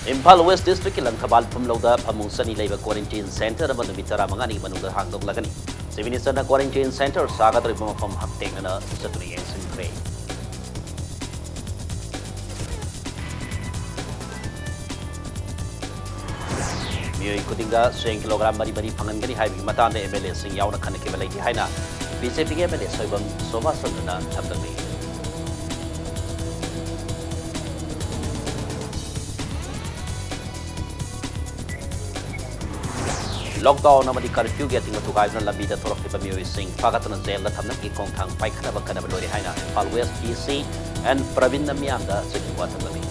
Impal West District ki Langkhabal Pumloda Pamung Sani Labor Quarantine Center naman Mitara Mangani Manunga Hangdog Lagani. Si Minister na Quarantine Center sagat rin pumapam hakting na sa Tuyeng Sincray. Miyoy kutinga 100 kilogram mari-mari pangangani haibig matanda MLA sing yaw na kanakibalay di haina. BJP MLA soibang somasan na tabdagli. Lockdown naman di curfew getting matugay na labida turok ni Pamiyoy Singh pagat na jail na tamnak ikong tang paik na bagkanabalori haina Impal West PC and Pravin na miyanda sa Jingwatan Labi.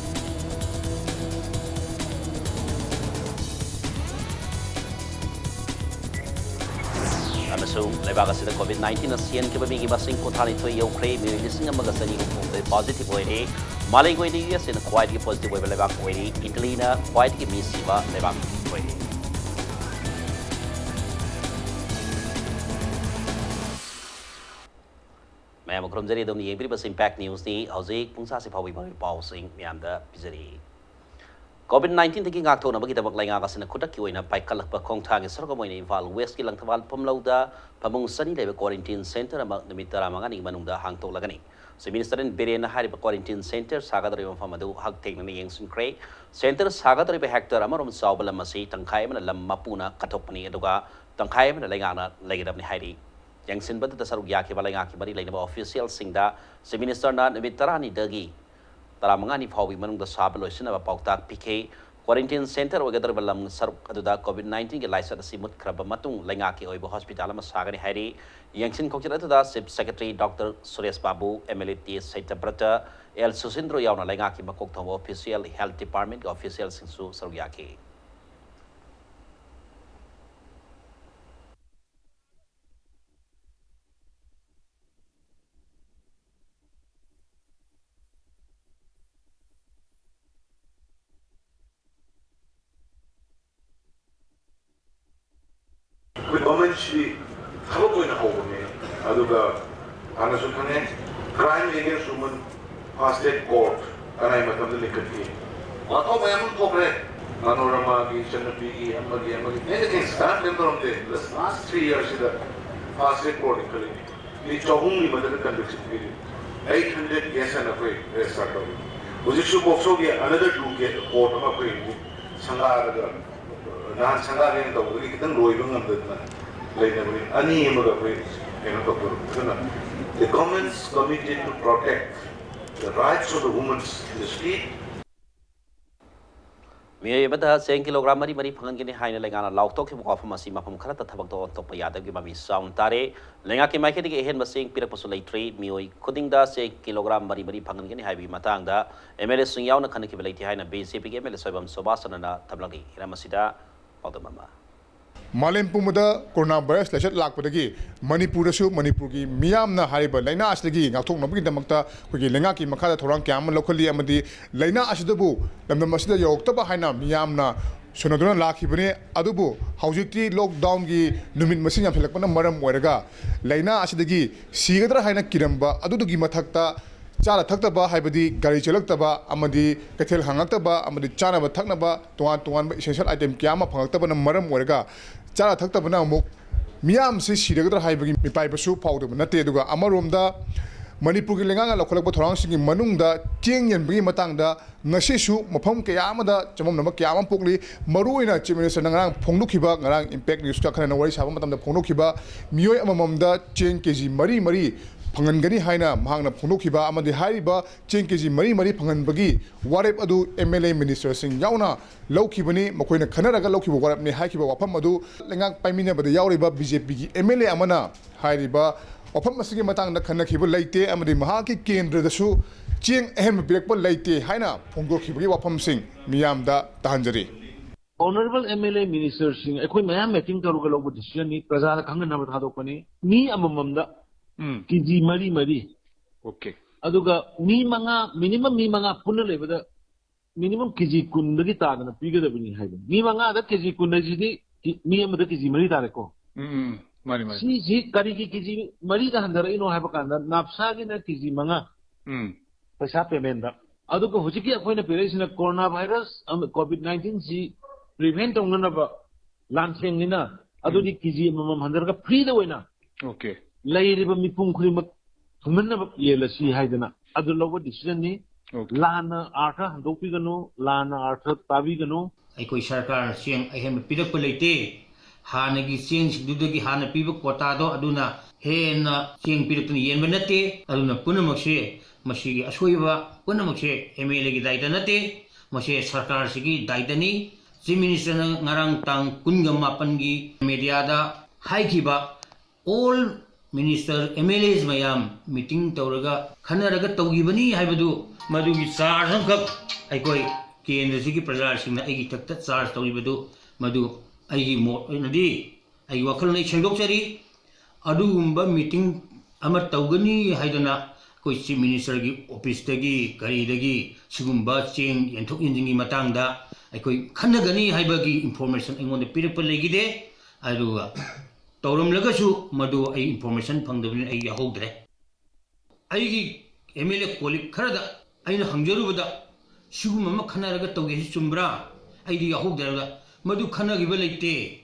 Amasung lebaga sila COVID-19 na siyan kibabing iba sing kuthani to yaw kray miyoy lising ang magasani kung positive oy ni malay ko ni US in quite positive oy lebak oy ni Italy na quite misiba lebak oy ni. May magkaroon dyan itong niyempre ba sa Impact News ni Jose kung sa si Pawi mga pausing miyanda pizari. COVID-19 tagi ngakto na magita maglay nga kasi nakutak kiway na paikalak pa kong tangin sa kamoy na Impal West kilang tabal pamlawda pamung sani Labor Quarantine Center na namitara mga ning manungda hangtong lagani. Si Minister rin bire na hari pa Quarantine Center sagat rin ang famadu hagteng na niyang sinkray. Center sagat rin pa hector amarom sa balang masi tangkay man alam mapuna katok pa niya duga tangkay man alay nga na lagidap ni hari. Yang sinbad ta sarug yaki balay nga kibari lay na ba official singda si Minister na namitara ni Dagi tara mga ni Pawi manung da sabaloy sina ba pautak PK Quarantine Center wa gadar balam saruk aduda COVID-19 ke laisa da simut kraba matung lay nga ki oibo hospital ma sagani hari yang sin kokira da Chief Secretary Dr. Suresh Babu MLT Saita Brata El Susindro yaw na lay nga ki makok thong official health department official singsu sarug yaki. Government thabo ko na hawne aduga ana sukane crime against women fast track court kanai matam de likati wato mayam thokre panorama ki chanapi amagi anything start them from the last 3 years the fast track court kali ni chahung ni madad conviction period 800 yes and afraid start ho ujishu bokso ge another 2 get court ma koi sangara ga nan sangara ge to gi kitan loi bang am da the government's committed to protect the rights of the women in the street. Miyoy bata 10 kilogram mari-mari pangan kini haina lengana lauktok ki buka famasi mapam kharata thabak to to payada ki mami sound tare lenga ki maike dige hen basing pirak pasulai trade miyoy kuding da 10 kilogram mari-mari pangan kini haibi matang da MLA sung yaw na khanaki belai ti haina BJP ki MLA soibam sobasana na tablagi hiramasida paudamama Malin pumada corona virus lechat lakpadagi Manipur su Manipur ki miyamna hariba laina aslagi ngakthok nabgi damakta khogi lenga ki makha thorang kyam lokhali amadi laina asidabu lamdam asida yoktaba haina miyamna sunaduna lakhibane adubu haujikti lockdown gi numit masin yam thelakpana maram oiraga laina asidagi sigadra haina kiramba adudugi mathakta Chara Taktaba, Hibadi, Gari Chelactaba, Amadi, Katel Hangaktaba, Amadi Chana Taknaba, Tuan, essential item Kiama, Pangtaba, and Maram Warga, Chara Taktabana Muk, Miam says she regular Hibagi, Piper soup powder, Nateduga, Amarumda, Manipur Langa, Lokalabo Toranging in Manunda, King and Bri Matanga, Nashishu, Mapam Kayamada, Jamam Kiaman Pugli, Maruina, Chiminis and Pondukiba, Narang, Impact News, and Away Sabam, the Pondukiba, Mio Amamda, Chen Kezi, Marie. Pangangani haina mahangna phonokhiba amadi hariba chengkeji mari phangan bagi warep adu MLA minister sing yauna laukhibani makoina khanaraga laukhiba warep ne haikiba wafam adu lengak paimina bada yauriba BJP gi MLA amana hariba wafam asigi matang na khanakhiba leite amadi mahaki kendra dasu cheng ahem birakpa leite haina phongdokhibagi wafam sing miyamda tahanjari Honorable MLA minister sing ekoi mayam meeting taruga logo decision ni prajana khangna ba thadokani mi amamamda Kiji mari. Okay. Aduga minimum mi manga punna lebada minimum kiji kun dagi tagna piga da bini haiba. Mi manga da kiji kun da jidi mi amada kiji mari tare ko. Mari. Si kari ki kiji mari da handara ino haiba kanda napsa gi na kiji manga. Paisa payment da. ꯑꯗꯨꯒ ꯍꯧꯖꯤꯛꯀꯤ ꯑꯩꯈꯣꯏꯅ ꯄꯤꯔꯛꯏꯁꯤꯅ corona virus ꯀꯣꯚꯤꯗ-19 ꯁꯤ prevent ꯇꯧꯅꯅꯕ ꯂꯥꯟꯊꯦꯡꯅꯤꯅ ꯑꯗꯨꯗꯤ ꯀꯦꯖꯤ ꯑꯃꯃꯝ ꯍꯟꯊꯔꯒ ꯐ꯭ꯔꯤꯗ ꯑꯣꯏꯅ Okay. ꯂꯩꯔꯤꯕ ꯃꯤꯄꯨꯝ ꯈꯨꯗꯤꯡꯃꯛ ꯊꯨꯡꯍꯟꯅꯕ ꯌꯦꯜꯂꯁꯤ ꯍꯥꯏꯗꯅ ꯑꯗꯨ ꯂꯧꯕ ꯗꯤꯁꯤꯖꯟꯅꯤ Okay. ꯂꯥꯟꯅ ꯑꯥꯔꯊ ꯍꯟꯗꯣꯛꯄꯤꯒꯅꯨ ꯂꯥꯟꯅ ꯑꯥꯔꯊ ꯇꯥꯕꯤꯒꯅꯨ ꯑꯩꯈꯣꯏ ꯁꯔꯀꯥꯔ ꯆꯦꯡ ꯑꯍꯦꯟꯕ ꯄꯤꯔꯛꯄ ꯂꯩꯇꯦ ꯍꯥꯟꯅꯒꯤ ꯆꯦꯡꯁꯤꯡꯗꯨꯗꯒꯤ ꯍꯥꯟꯅ ꯄꯤꯕ ꯀꯣꯇꯥꯗꯣ ꯑꯗꯨꯅ ꯍꯦꯟꯅ ꯆꯦꯡ ꯄꯤꯔꯛꯇꯨꯅ ꯌꯦꯟꯕ ꯅꯠꯇꯦ ꯑꯗꯨꯅ ꯄꯨꯝꯅꯃꯛꯁꯦ ꯃꯁꯤꯒꯤ ꯑꯁꯣꯏꯕ ꯄꯨꯝꯅꯃꯛꯁꯦ MLAꯒꯤ ꯗꯥꯏꯇ ꯅꯠꯇꯦ ꯃꯁꯤ ꯁꯔꯀꯥꯔꯁꯤꯒꯤ ꯗꯥꯏꯇꯅꯤ ꯆꯤꯐ ꯃꯤꯅꯤꯁꯇꯔꯅ ꯉꯔꯥꯡ ꯇꯥꯡ 18ꯒꯤ ꯃꯦꯗꯤꯌꯥꯗ ꯍꯥꯏꯈꯤꯕ all ꯃꯤꯅꯤꯁꯇꯔ MLAs ꯃꯌꯥꯝ ꯃꯤꯇꯤꯡ ꯇꯧꯔꯒ ꯈꯟꯅꯔꯒ ꯇꯧꯈꯤꯕꯅꯤ ꯍꯥꯏꯕꯗꯨ ꯃꯗꯨꯒꯤ ꯆꯥꯔꯖ ꯑꯃꯈꯛ ꯑꯩꯈꯣꯏ ꯀꯦꯟꯗ꯭ꯔꯁꯤꯒꯤ ꯄ꯭ꯔꯖꯥꯁꯤꯡꯅ ꯑꯩꯒꯤ ꯊꯛꯇ ꯆꯥꯔꯖ ꯇꯧꯔꯤꯕꯗꯨ ꯃꯗꯨ ꯑꯩꯒꯤ ꯃꯣꯠ ꯑꯣꯏꯅꯗꯤ ꯑꯩꯒꯤ ꯋꯥꯈꯜꯂꯣꯟ ꯑꯩ ꯁꯦꯡꯗꯣꯛꯆꯔꯤ ꯑꯗꯨꯒꯨꯝꯕ ꯃꯤꯇꯤꯡ ꯑꯃ ꯇꯧꯒꯅꯤ ꯍꯥꯏꯗꯅ ꯑꯩꯈꯣꯏ ꯆꯤꯐ ꯃꯤꯅꯤꯁꯇꯔꯒꯤ ꯑꯣꯐꯤꯁꯇꯒꯤ ꯀꯔꯤꯗꯒꯤ ꯁꯤꯒꯨꯝꯕ ꯆꯦꯡ ꯌꯦꯟꯊꯣꯛ ꯌꯦꯟꯁꯤꯟꯒꯤ ꯃꯇꯥꯡꯗ ꯑꯩꯈꯣꯏ ꯈꯟꯅꯒꯅꯤ ꯍꯥꯏꯕꯒꯤ ꯏꯟꯐꯣꯔꯃꯦꯁꯟ ꯑꯩꯉꯣꯟꯗ ꯄꯤꯔꯛꯄ ꯂꯩꯈꯤꯗꯦ ꯑꯗꯨꯒ ꯇꯧꯔꯝꯂꯒꯁꯨ ꯃꯗꯨ ꯑꯩ ꯏꯟꯐꯣꯔꯃꯦꯁꯟ ꯐꯪꯗꯕꯅꯤꯅ ꯑꯩ ꯌꯥꯍꯧꯗ꯭ꯔꯦ ꯑꯩꯒꯤ MLA ꯀꯣꯂꯤꯛ ꯈꯔꯗ ꯑꯩꯅ ꯍꯪꯖꯔꯨꯕꯗ 시구만 하나라가 또 계시 좀브라 아이디 야호대로다 모두 하나기 벌레 때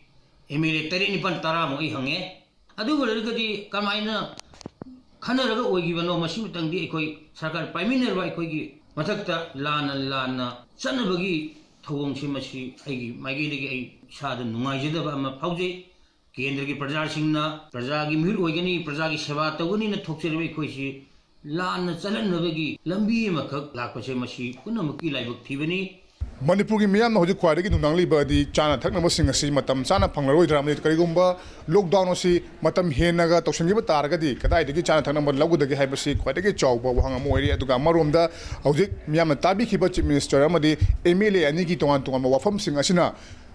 에메레 때리니 반 따라 뭐 이형에 아두 그러거디 까마이나 하나라가 오기바노 마시무 땅디 거의 사갈 파이미너바 거기 마탁다 라나 짠나버기 토공시 마시 아이기 마이게리기 아이 샤드 누가이제다바 아마 파우제 केंद्र की प्रजा सिंहना प्रजा की मिल होगनी प्रजा की सेवा तौगनी न थोक्सेरबे कोइसी लान चलनबगी लंबी मखक लाखपसे मसी पुनमकी लाइबक थिबनी मणिपुर की मियाम हजि ख्वाइदगी नुनांगली बदी चाना थकनब सिंग असि मतम चाना फंगलरोइद्रामनि करिगुंबा लॉकडाउन असि मतम हेनगा तौसंगिब तारगदी कदाइदगी चाना थकनब लौगदगी हाइबसि ख्वाइदगी चावबा वहांग अम ओइरि अदुगा मरोमदा हजि मियाम ताबिखिबा चीफ मिनिस्टर अमदि MLA अनिगी तोंगान तोंगान वफम सिंग असिना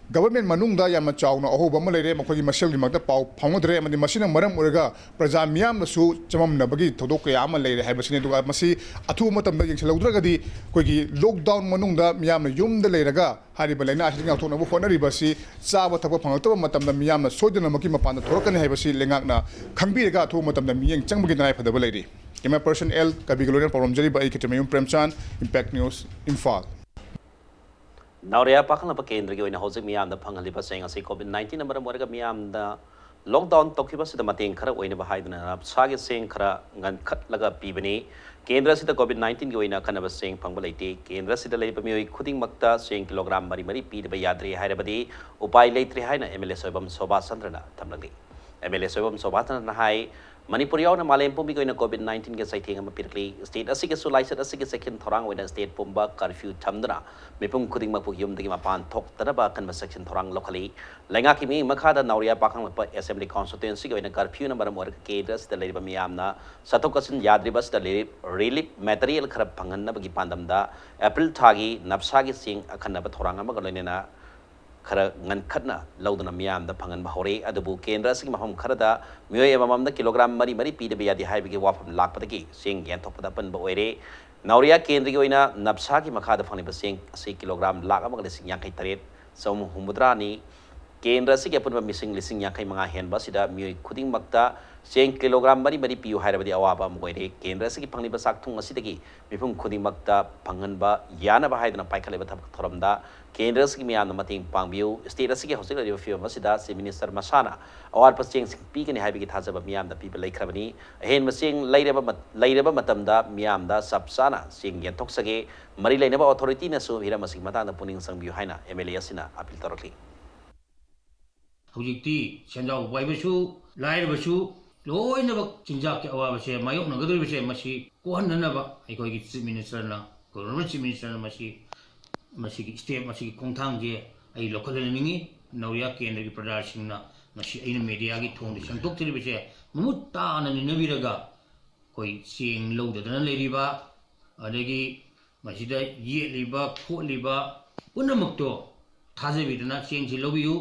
गवर्नमेंट मनुंगदा याम चावना अहोब अम लेरे मखोगी मसेलगी मक्ता पाव फाउंगदरे अमदि मसिना मरम ओरगा प्रजा मियामसु चममनबगी थोदोक कया अम लेरे हाइबसिने दुगा मसि अथु मतमदा यंगसलौद्रगदी कोगी लॉकडाउन मनुंगदा मियामना युमदा लेरगा हारिबा लैना असि गाथोनबो होनरिबसि चाबा थबा फंगतबा मतमदा मियामना सोइदनमकी मपानदा थोरकने हाइबसि लेंगाकना खंबिरगा अथु मतमदा मियंग चंगबगी नाय फदबा लेरि कैमरा पर्सन L कबिगलोन परमजरी बाई खितमयुम प्रेमचांद इंपैक्ट न्यूज इम्फाल नावरिया पाखलप केंद्र की हौजिक मियाम फंगलिप सेंग असी कोविड-19 मरम ओरगा मियाम लॉकडाउन तौखिबसिद मतेंग खरा ओइनबा हाइदना सागे सेंग खरा ngनखटलगा पीबनी केंद्र सिद कोविड-19 की ओइना खनब सेंग फंगब लेते केंद्र सिद लेब मियोय खुदिंग मक्ता सेंग किलोग्राम मरी मरी पीदबा याद्रे हाइरबदी उपाय लेत्रे हाइना MLA सोबम शोभा चंद्रना थमलगली MLA सोबम शोभा चंद्रना हाइ मणिपुर यावना मालेम पुंबी कोइना कोविड-19 के सैथेंग अमा पिरकली स्टेट असि के सुलाइसत असि के सेक्शन थोरांग ओइना स्टेट पुंबा कर्फ्यू थमदना मिपुम खुदिंग मकपु युमदगी मपान थोक्तनबा कनबा सेक्शन थोरांग लोखली लेंगा की मी मखादा नावरिया पाखंग लप असेंबली कॉन्स्टिट्यूएंसी ओइना कर्फ्यू नंबर मोर केंद्र सिद लेबा मियामना सतोकसिन याद्रिबस द रिलीफ मटेरियल खरब फंगनबगी पांदमदा अप्रैल थागी नफसागी सिंग अखनबा थोरांग अमा गलोइनेना खरा ngनखटना लौदना मियाम द फंगन बहौरे अदबु केंद्र सिंग महम खरदा मियोय एमम द किलोग्राम मरी मरी पीदबे यादि हाइबगे वाफम लापदगी सिंग यंथोपदा पनब ओइरे नावरिया केंद्र की ओइना नफसा की मखाद फंगनिब सिंग असि किलोग्राम लाख अमग लिसिंग यांखै तरेत सम हुमुद्रानी केंद्र सिग अपुनबा मिसिंग लिसिंग यांखै मंगा हेनबा सिदा मियोय खुदिंग मक्ता सेंग किलोग्राम मरी मरी पियु हाइरबदि अवाबा अम ओइरे केंद्र सिग फंगनिब साकथुंग असिदगी मिफुम खुदिंग मक्ता फंगनबा यानबा हाइदना पाइखलेबा थबक थोरमदा केंद्र की मियाम मतेंग पांगबियु स्टेट असि हौजिक लरिबा फिल्म असिदा चीफ मिनिस्टर मसाना अवारप चेंग पीगनी हाइबगी थाजबा मियाम द पीबा लेखरबनी अहेन मसेंग लैरबा मतमदा मियाम द सबसाना चेंग यंथोक्सगे मरी लेनबा अथॉरिटी नसु हिरम असि मतांग पुनिंग संगबियु हाइना MLA असिना अपील तौरखली हौजिकती सेंजाव वाइबसु लाइरबसु लोइनबक चिंजाक के अवाबसे मायोकनगदरिबसे मसी कोहननबा अखोगी चीफ मिनिस्टरना गवर्नमेंट चीफ मिनिस्टरना मसी स्टेप मसी खोंथांगे आई लोकलनिंगी नौरिया केंद्र की प्रजा सिंहना मसी आइन मीडिया की थोंग संतोक्तिरिबसे ममुत ताना निनबिरगा कोई सेंग लौददना लेरिबा अदगी मसीदा येलिबा खोलिबा पुनमक्तो थाजबिदना सेंगसि लौबियु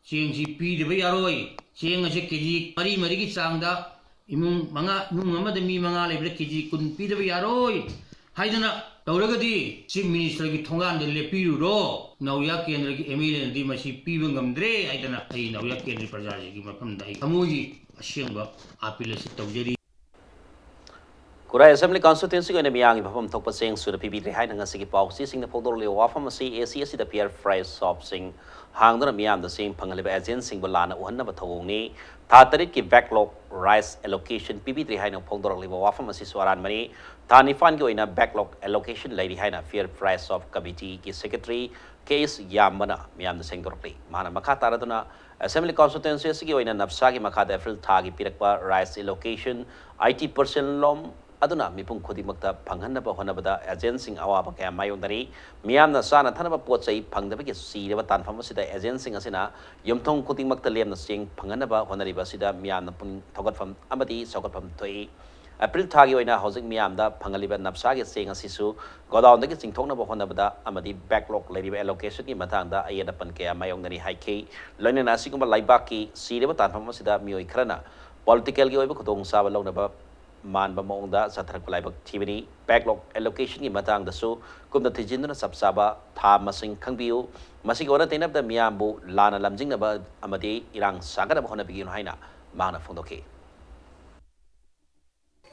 सेंगसि पीदबा यारोय सेंग असे केजी मरी मरी की चांगदा इमुंग मंगा नुंग अमद मी मंगा लेबले केजी कुन पीदबा यारोय हाइदना तौरगदी चीफ मिनिस्टर की थोंगान दे लेपिरुरो नौरिया केंद्र की MLA नदी मसी पीबा ngमद्रे हाइदना आई नौरिया केंद्र प्रजाजी की मफम दai अमोगी असेंबा अपील से तौजरी Kurai Assembly Constituency going to be young from Topa saying to the PB behind and Siki Pau, seizing the Podoli of Pharmacy, ACS, the Pierre Fry Shop Sing, hang on Miam the same Pangaliba agency Bolana, one of Tony, Tatariki backlog rice allocation, PB behind a Podoli of Pharmacy Swaran Money, Tani Fango in a backlog allocation, Lady Hina, Fair Price of Committee, Secretary, Case Yamana, Miam the Singorpli, Mana Makataraduna. Assembly Constituency in a Napsagi Makada Fril Tagi Pirakpa rice allocation, IT person lom. Aduna mipung khudimakta panghanaba honabada agency awaba kaya mayondari miyamna sana thanaba pochai phangdabagi sireba tanfam asida agency asina yumthong khudimakta lemna sing phanghanaba honariba sida miyamna pun thogatfam amadi sogatfam thoi April thagi oina housing miyamda phangaliba napsagi sing asisu godown dagi singthonaba honabada amadi backlog leriba allocation ki mathangda ayeda pan kaya mayongdari haike loinena asigumba laibaki sireba tanfam asida miyoi khrana political gi oiba khudong saba lognaba Man Bamonda Sathak Laibak TV, backlog allocation in Matang the so, come the Tijin Sabsaba, Tamasing Kangbiu, Masigona Tenab the Miambu, Lana Lamjing about Amadi, Irang Saga of Honabigin Haina, Mana Fondoke.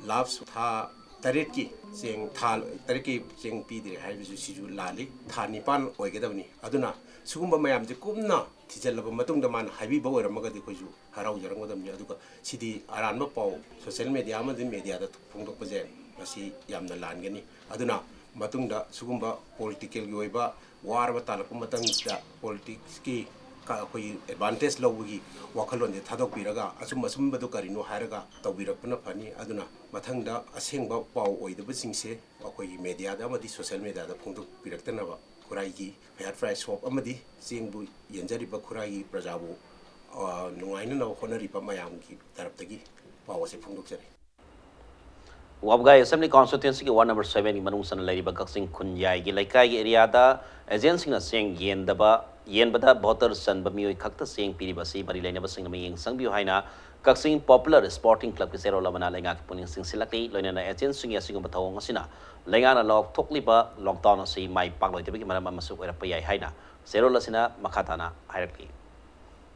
Loves Tha Tariki, saying Tal Tariki, saying Pidi, Havisu Lali, Tanipan, Oigadoni, Aduna, Sumba Mayam the Kumna, Tijal of Matung the man, Habi Bower, Magadi Kuju, Harau Yarangodam Yaduka, Sidi Aranma Pau, social media, Amadin media that Pungo Pose, Masi Yamna Langani, Aduna, Matunda, Sugumba, political Yoiba, War Batalakumatang, politics key, advantage Lowi, Wakalon, the Tadok Biraga, Asum Badukarino Haraga, Tawirapana Pani, Aduna, Matanga, Asingba Pau, or the Bissing say, Wakoi media, the social media, the Punto Piraktanava. Kuragi, Fair Price Swap Amadi, seeing Bu Yanjariba Kuragi, Brajabu, no I know Honoripa Mayamki, Taraptagi, Powers a Punduxer. Wabgai Assembly Constituency 1 number 7 in Manusan Lady Bakaxing Kunyai, Gilaikai area, agency saying Yendaba, Yenbada, Botter, San Bamui, Kakta saying Piribasi, Marilena Basing, Sangbu Haina, Kaxing popular sporting club Kisero Lamana Langa Puning Sing Silaki, Lena agency Yasing Batong Sina. Lengana log tokliba lockdown si mai paklo tibiki manama masuk era payai haina zero lasina makatana hierarchy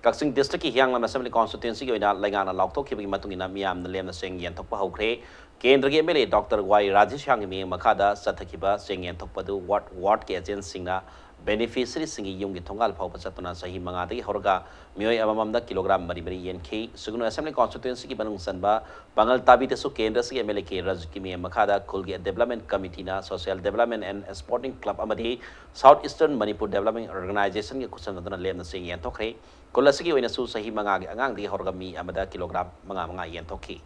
Kaksing district hyang assembly constituency goina lengana log tokibiki matungina miam na lem na seng yen thokpa hokre kendra ge mele Dr. Y Rajesh Hyang mi makada sathakiba seng yen thokpa du ward ke agency na beneficiary singi yung gitongal phau pasatuna sahi mangati horga mioi amamamda kilogram mari yen k sugno assembly constituency ki banung sanba bangal tabi te su kendra si mle ke raj ki mi makada kulgi development committee na social development and sporting club amadi southeastern Manipur development organization ki kusan na lem na sing yen thokre kulasigi oina su sahi mangagi angang di horga mi amada kilogram manga yen thokki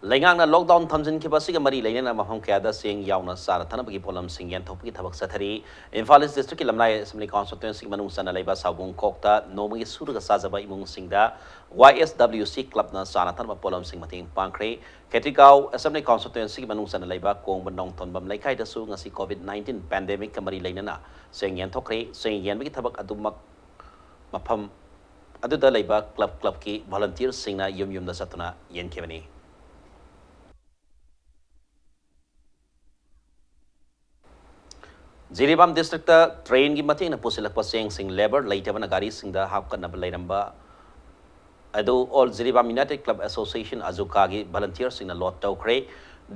Lengang na lockdown thamjin ki basi mari leina maham kya sing yauna sara thana bagi polam sing yan thopi thabak sathari Imphal district ki lamnai assembly constituency manung sana laiba sabung kokta nomi surga sajaba imung singda YSWC club na sana thana polam sing mating pangkre Ketikau assembly constituency ki manung sana laiba kong banong thonbam laikai da su ngasi COVID-19 pandemic ka mari leina na sing yan thokre sing yan bagi thabak adumak mafam aduda laiba club ki volunteer sing na yum da satuna yen kebani Jiribam district train ki mating na pusilak paseng sing labor later na gari sing da hapkan na balay namba ado all Jiribam United Club Association azukagi volunteer sing na lot tawkre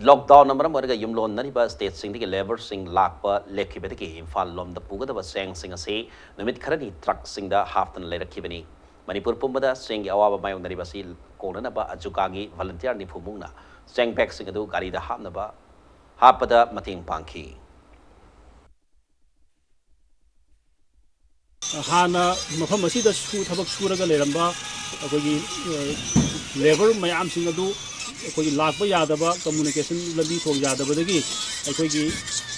lockdown na maram warga yumlon na riba state sing di labor sing lakpa lekhi betiki Imphal lom da puga da baseng sing ase namit kharani truck sing da haftan later kibani Manipur pumbada sing awaba mayong na riba si kona na ba azukagi volunteer ni pumung na sing back sing ado gari da hap na ba hapada mating pangki Hana mafam asida su thabak suraga leramba akogi labor mayam sing adu akogi lakba yadaba communication labi thok yadaba dagi akogi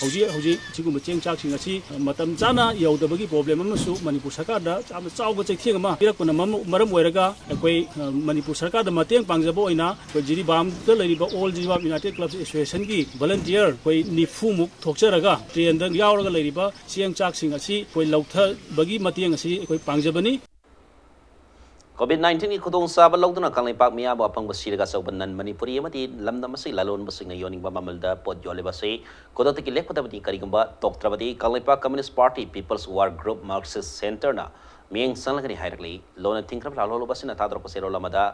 hoji chigum cheng chak sing asi matam chana yaudabagi problem amasu Manipur sarkar da cham chawga chekthing ma pirakuna maram oiraga akoi Manipur sarkar da mateng pangjabo oina ko Jiribam da leriba all Jiribam United Club Association gi volunteer koi nifumuk thokcharaga train da yauraga leriba cheng chak sing asi koi lautha bagi mateng asi koi pangjabani COVID-19 की खुदों साब लौदना कांगले पाक मिया बो अपंग बसीरगा सौबनन मणिपुरी अमदी लमदम मसी लालोन busing yawning ममलदा पोत योले बसे कोदत की लेखपदबदी करिगंबा तोक्त्रबदी कांगले पाक communist party people's work group Marxist centre ना मियंग संगनी हाइरकली लोन थिंक्रब लालो बसिना तादर पसेरो लमदा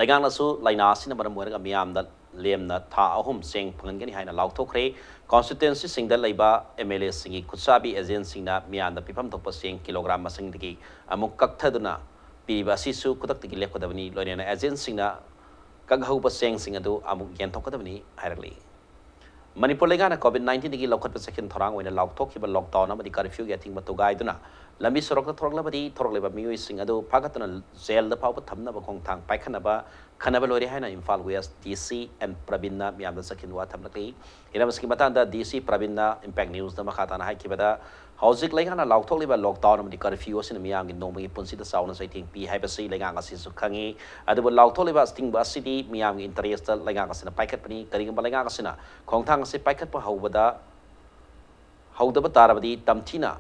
लेगांगसु लाइनासिना मरम मोरगा मियामदा लेमना था अहुम सेंग फंगनगनी हाइना लाउथोखरे कॉन्स्टिट्यूएंसी सिंगदा लैबा एमएलए सिंगी खुसाबी एजेंट सिंगना मियामदा पिफम थोप सेंग किलोग्राम मसिंगदगी अमुक कक्थदुना पीबा सिसु कुदक्तगी लेखपदबनी लोनेना एजेंट सिंगना कगहौब सेंग सिंग अदु अमुक येंथोकदबनी हाइरकली मणिपुर लेगाना COVID-19 की लौखट सेकंड थोरांग ओइना लाउथोखिबा लॉकडाउन अमदी कर्फ्यू गे थिंग मतुगाइदुना लंबी सड़क थोरलबदी थोरलेबा मियोइ सिंग अदु फागतना जेल द फाव थमनबा खोंथांग पाइखनबा खनबा लोरे हाइना इम्फाल वेस्ट डीसी एंड प्रवीणना मियामदा सकिन वा थमलकली इरमसकी मतांदा डीसी प्रवीणना इंपैक्ट न्यूज द मखाताना हाइकिबदा हौजिक लेगाना लाउथोखलिबा लॉकडाउन अमदी कर्फ्यू असिन मियामगी नोमगी पुंसिदा साउना सैथिंग पी हाइबसि लेगांग असिसु खंगी अदुबो लाउथोखलिबा स्टिंग असिदी मियामगी इंटरेस्ट लेगांग असिना पाइखतपनी करिगंबा लेगांग असिना खोंथांग असे पाइखतपा हौबदा हौदबा तारबदी तमथिना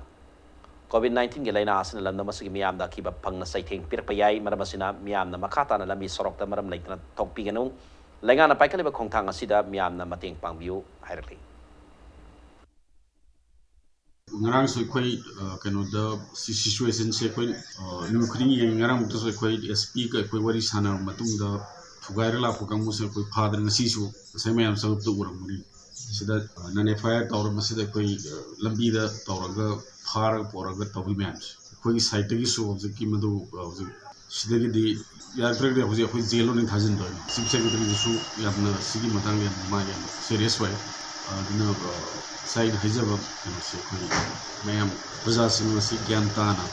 COVID-19 के लाइना आसन लंदम मसगी मियामदा की फंगना सैथिंग पिरपा याई मरम असिना मियामना मखाताना लंबी सड़कता मरम लेतना थोकपीगनु लेगाना पाइखलिबा खोंथांग असिदा मियामना मतेंग पांगबियु हाइरकली ngarang so khoi kano da situation se khoi nu khring yang ngarang to so khoi SP ka khoi wari sana matung da thugaira la pu kamu se khoi father ngasi su se mayam sa tu uram muri sida nan FIR tawra masida khoi lambi da tawra phar poraga tawi mayam khoi site gi so object ki madu sida gi di ya trek de hoje khoi jelo ni thajin do sim secretary su yamna sigi matang ya ma ya serious way dina side हाइजब से ma'am प्रजा से ज्ञान ताना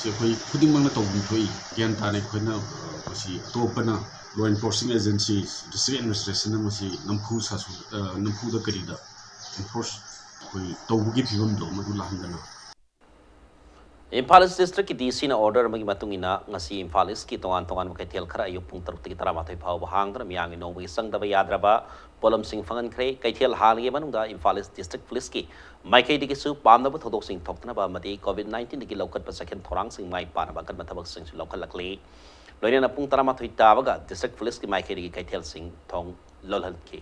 से खुदिंग तौबी ज्ञान ताने अतोपना law enforcing agency district administration नमफूद करीद एनफोर्स तौबगी फिवम मधु लाहंगना इम्फाल डिस्ट्रिक्ट की डीसी ऑर्डर मगी मतुंगिना ngasi इम्फाल की तोंगान तोंगान कैथेल खरा अयुक पुंग 3 की 13 फाव हांगदना मियांगी नोंबगी संगदबा याद्रबा पोलम सिंह फंगन खरे कैथेल हालगे मनुंगा इम्फाल डिस्ट्रिक्ट पुलिस की माइकैदी की सु पामनब थोदोक सिंह थोक्तनबा मदि COVID-19 की लौकट सेकंड थोरांग सिंह माइ पानबा कदम थबक सिंह सु लौखलकले लोइना पुंग 13 ताबगा डिस्ट्रिक्ट पुलिस की माइकैदी की कैथेल सिंह थोंग लोलहलके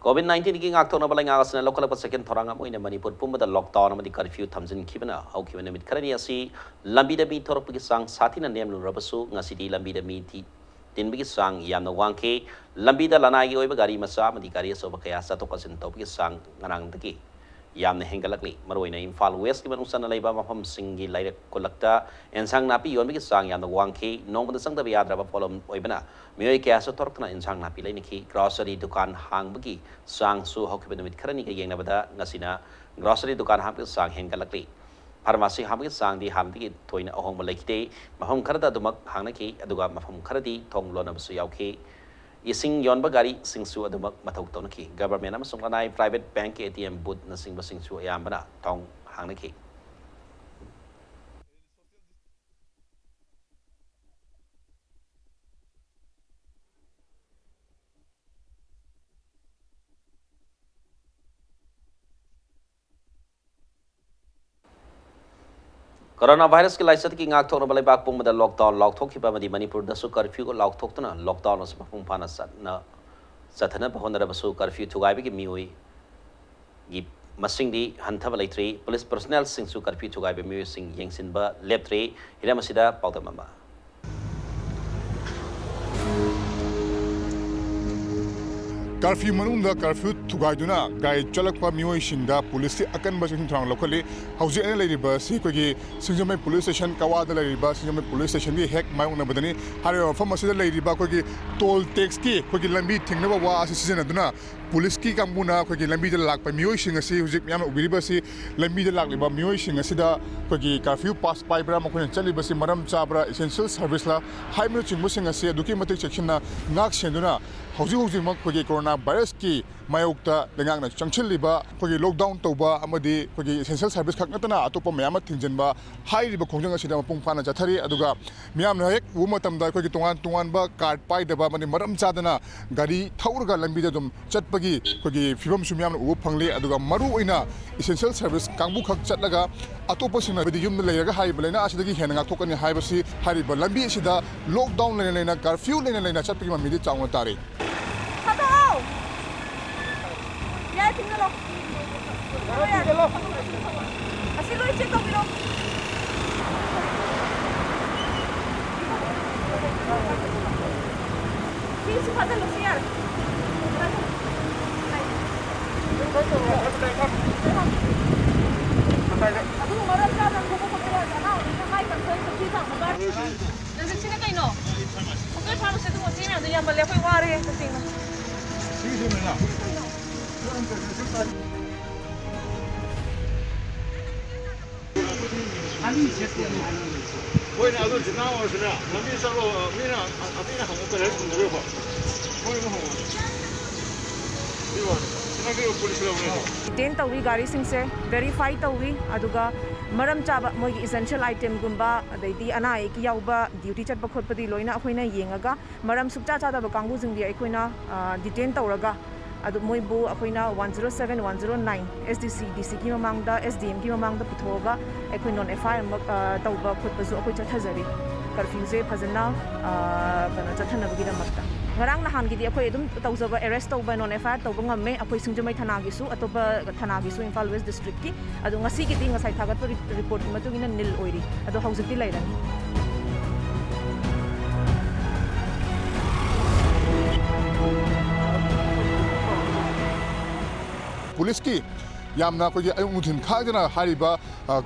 COVID-19 की ngak thona balai ngasna lokal pa second thoranga moina Manipur pumba da lockdown amadi curfew thamjin khibana haukiba namit kharani asi lambi da mi thorok gi sang sathina nem lu rabasu ngasi di lambi da mi thi tin bi sang yamna wangke lambi da lanai gi oiba gari masa amadi gari so ba kaya sa to kasin to bi sang nganang dagi yamna hengalakli maroina Imphal West ki manungsan laiba mafam singi laire kolakta ensang napi yon bi sang yamna wangke nong da sang da yadra ba polom oibana मियोई के आसो तोरकना इंसांग नापी लेनिखी grocery दुकान हांगबगी सांग सु हौकिबे नमित खरनी के येंगनबदा ngасina grocery दुकान Hong सांग हेंगलकली pharmacy हांगबगी सांग दी हांगदी थोइना अहोंग लेखिते मफम खरदा दुमक हांगनकी अदुगा मफम खरदी थोंग लोनबसु यावखी इसिंग योनबा गारी सिंगसु अदुमक मथौ तोनकी गवर्नमेंट अमसुंग लनाई प्राइवेट बैंक के ATM बूथ नसिंग बसिंगसु यामबना थोंग हांगनकी कोरोना वायरस की लाइसत की ngak thokna balai bak pung da lockdown laukthokhiba madi Manipur da su curfew ko laukthokna lockdown as mapung phana satna sathana bahonara basu curfew thugai bi mioi gi masing di hanthaba leitri police personnel sing su curfew thugai bi mioi sing yengsin ba leptre hilamasida paudamama curfew मनुंदा curfew थुगाइदुना गाय चलकपा मियोई सिंगदा police की अकन बसिंग थांग लोकली हौजे एने लेरिबा सि कोगी सिंजमै पुलिस स्टेशन कवादा लेरिबा सिंजमै पुलिस स्टेशन की हेक मायउना बदनी हारे फम असिदा लेरिबा कोगी टोल टैक्स की कोगी लंबी थिंगनबा वा असि सिजनदुना पुलिस की कांगबुना कोगी लंबी द लाकपा मियोई सिंग असि हुजिक याम उबिरिबा सि लंबी द लाकलिबा मियोई सिंग असिदा कोगी कर्फ्यू पास पाइब्रा मखोन चलिबा सि मरम चाब्रा एसेंशियल सर्विस ला हाइमनो चिंगबु सिंग असि दुकी मतिक सेक्शन ना नाक सेंदुना हौजी हौजी मक कोगी कोरोना वायरस की ꯃꯥꯌꯣꯛꯇ ꯂꯩꯉꯥꯛꯅ ꯆꯪꯁꯤꯜꯂꯤꯕ ꯑꯩꯈꯣꯏꯒꯤ ꯂꯣꯛꯗꯥꯎꯟ ꯇꯧꯕ ꯑꯃꯗꯤ ꯑꯩꯈꯣꯏꯒꯤ ꯏꯁꯦꯟꯁꯤꯌꯦꯜ ꯁꯔꯚꯤꯁ ꯈꯛ ꯅꯠꯇꯅ ꯑꯇꯣꯞꯄ ꯃꯌꯥꯝ ꯑꯃ ꯊꯤꯡꯖꯤꯟꯕ ꯍꯥꯏꯔꯤꯕ ꯈꯣꯡꯖꯪ ꯑꯁꯤꯗ ꯃꯄꯨꯡ ꯐꯥꯅ ꯆꯠꯊꯔꯤ ꯑꯗꯨꯒ ꯃꯤꯌꯥꯝꯅ ꯍꯦꯛ ꯎꯕ ꯃꯇꯝꯗ ꯑꯩꯈꯣꯏꯒꯤ ꯇꯣꯉꯥꯟ ꯇꯣꯉꯥꯟꯕ ꯀꯥꯔꯗ ꯄꯥꯏꯗꯕ ꯑꯃꯗꯤ ꯃꯔꯝ ꯆꯥꯗꯅ ꯒꯥꯔꯤ ꯊꯧꯔꯒ ꯂꯝꯕꯤꯗ ꯑꯗꯨꯝ ꯆꯠꯄꯒꯤ ꯑꯩꯈꯣꯏꯒꯤ ꯐꯤꯕꯝꯁꯨ ꯃꯤꯌꯥꯝꯅ ꯎꯕ ꯐꯪꯂꯤ ꯑꯗꯨꯒ ꯃꯔꯨꯑꯣꯏꯅ ꯏꯁꯦꯟꯁꯤꯌꯦꯜ ꯁꯔꯚꯤꯁ ꯀꯥꯡꯕꯨ ꯈꯛ ꯆꯠꯂꯒ ꯑꯇꯣꯞꯄꯁꯤꯡꯅ ꯍꯥꯏꯕꯗꯤ ꯌꯨꯝꯗ ꯂꯩꯔꯒ ꯍꯥꯏꯔꯤꯕ ꯂꯩꯅꯥ ꯑꯁꯤꯗꯒꯤ ꯍꯦꯟꯅ ꯉꯥꯛꯊꯣꯛꯀꯅꯤ ꯍꯥꯏꯕꯁꯤ ꯍꯥꯏꯔꯤꯕ ꯂꯝꯕꯤ ꯑꯁꯤꯗ ꯂꯣꯛꯗꯥꯎꯟ ꯂꯩꯅ ꯂꯩꯅ ꯀꯔꯐ꯭ꯌꯨ ꯂꯩꯅ ꯂꯩꯅ ꯆꯠꯄꯒꯤ ꯃꯃꯤꯗꯤ ꯆꯥꯎꯅ ꯇꯥꯔꯤ Detain tawi gari singse verify tawi aduga maram chaba moigi essential item gumba adaidi ana ki yauba duty chatba khotpadi loina akhoina yengaga maram sukcha chada ba kangbu jingdi aikoina detain tawraga adu moibu akhoina 107 109 SDC DC ki mamangda SDM ki mamangda puthoga aikoi non FI tawba khotpasu akoi chathajari curfew je phajana kana chathanabagi damakta ngarang nahan gidi akoi adum tawjaba arrest tawba non FI tawba ngamme akoi singjamai thana gi su atoba thana gi su Imphal West district ki adu ngasi gidi ngasai thagat report ki matugina nil oiri adu haujikti lairani police की यामना कोई अयुं मुथिन खाजना हारिबा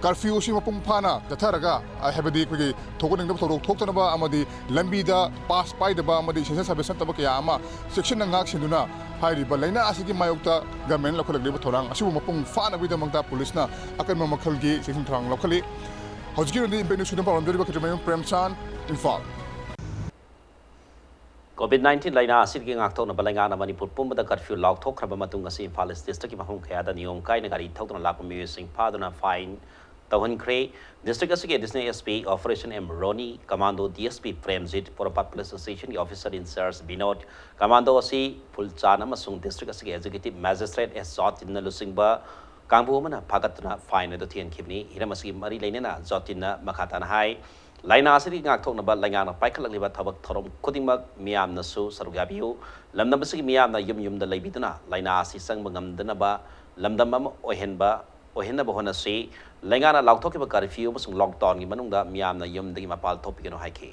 curfew सी मपुंग फाना जथरगा हैबदी कोई थोकनिंग दब थोरक थोक्तनबा अमदी लंबीदा पास पाइदबा अमदी sensor service तब कया अमा section नाक सिंदुना हारिबा लैना असिगी मायोक्ता गवर्नमेंट लखलगलिबा थोरांग असिबु मपुंग फाना बिदमंगता पुलिसना अकन मखलगी सेक्शन थोरांग लखली हौजगी रंदी इम्पेनु सुदम पारमदरिबा Khijamayum Premchand Imphal COVID-19 laina asirgi ngakthokna balangana Manipur pumbada curfew laukthokraba matung asi Imphal East district ki mahung khayada niyom kaina gari thokna lakpa miyusing phaduna fine tawhankhre district asigi additional SP Operation M Roni Commando DSP Premjit for a Police Station officer in charge Binod Commando asi Pulchana masung district asigi executive magistrate S Zotin lusingba kangbu mana phagatna fine do thian khibni hiramasi mari lainena Zotin makhatana hai laina asiri ngakthoknaba laingana paikhalakliba thabak thorom khudingmak miyamnasu sarugabiu lamdambasigi miyamna yumda leibiduna laina asi sangba ngamdanaba lamdam ama ohenaba honasi laingana laukthokkiba curfew busung lockdown gi manungda miyamna yumdagi mapal thopigeno haiki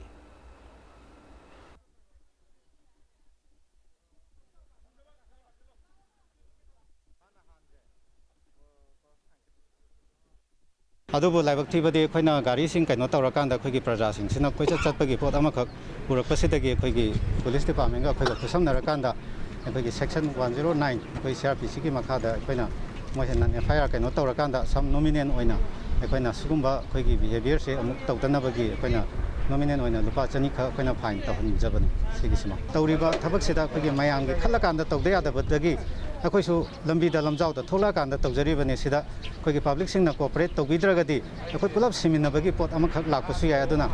ꯑꯗꯨꯕꯨ ꯂꯥꯏꯕꯛ ꯊꯤꯕꯗꯤ ꯑꯩꯈꯣꯏꯅ ꯒꯥꯔꯤꯁꯤꯡ ꯀꯩꯅꯣ ꯇꯧꯔꯀꯥꯟꯗ ꯑꯩꯈꯣꯏꯒꯤ ꯄ꯭ꯔꯖꯥꯁꯤꯡꯁꯤꯅ ꯀꯣꯏꯆꯠ ꯆꯠꯄꯒꯤ ꯄꯣꯠ ꯑꯃꯈꯛ ꯄꯨꯔꯛꯄꯁꯤꯗꯒꯤ ꯑꯩꯈꯣꯏꯒꯤ ꯄꯨꯂꯤꯁ ꯗꯤꯄꯥꯔꯠꯃꯦꯟꯒ ꯑꯩꯈꯣꯏꯒ ꯈꯨꯠꯁꯝꯅꯔꯀꯥꯟꯗ ꯑꯩꯈꯣꯏꯒꯤ ꯁꯦꯛꯁꯟ 109 ꯑꯩꯈꯣꯏ CRPCꯒꯤ ꯃꯈꯥꯗ ꯑꯩꯈꯣꯏꯅ ꯃꯣꯏꯁꯤꯅ FIR ꯀꯩꯅꯣ ꯇꯧꯔꯀꯥꯟꯗ ꯁꯝ ꯅꯣꯃꯤꯅꯦꯟ ꯑꯣꯏꯅ ꯑꯩꯈꯣꯏꯅ ꯁꯤꯒꯨꯝꯕ ꯑꯩꯈꯣꯏꯒꯤ ꯕꯤꯍꯦꯕꯤꯌꯔꯁꯦ ꯑꯃꯨꯛ ꯇꯧꯗꯅꯕꯒꯤ ꯑꯩꯈꯣꯏꯅ ꯅꯣꯃꯤꯅꯦꯟ ꯑꯣꯏꯅ ꯂꯨꯄꯥ 200 ꯈꯛ ꯑꯩꯈꯣꯏꯅ ꯐꯥꯏꯟ ꯇꯧꯍꯟꯖꯕꯅꯤ ꯁꯤꯒꯤꯁꯤꯃ ꯇꯧꯔꯤꯕ ꯊꯕꯛꯁꯤꯗ ꯑꯩꯈꯣꯏꯒꯤ ꯃꯌꯥꯝꯒꯤ ꯈꯜꯂꯀꯥꯟꯗ ꯇꯧꯗ ꯌꯥꯗꯕꯗꯒꯤ ꯑꯩꯈꯣꯏꯁꯨ ꯂꯝꯕꯤꯗ ꯂꯝꯖꯥꯎꯗ ꯊꯣꯛꯂꯛꯑꯀꯥꯟꯗ ꯇꯧꯖꯔꯤꯕꯅꯤ ꯁꯤꯗ ꯑꯩꯈꯣꯏꯒꯤ ꯄꯕ꯭ꯂꯤꯛꯁꯤꯡꯅ ꯀꯣꯑꯣꯄꯔꯦꯠ ꯇꯧꯕꯤꯗ꯭ꯔꯒꯗꯤ ꯑꯩꯈꯣꯏ ꯄꯨꯂꯞ ꯁꯤꯃꯤꯟꯅꯕꯒꯤ ꯄꯣꯠ ꯑꯃꯈꯛ ꯂꯥꯛꯄꯁꯨ ꯌꯥꯏ ꯑꯗꯨꯅ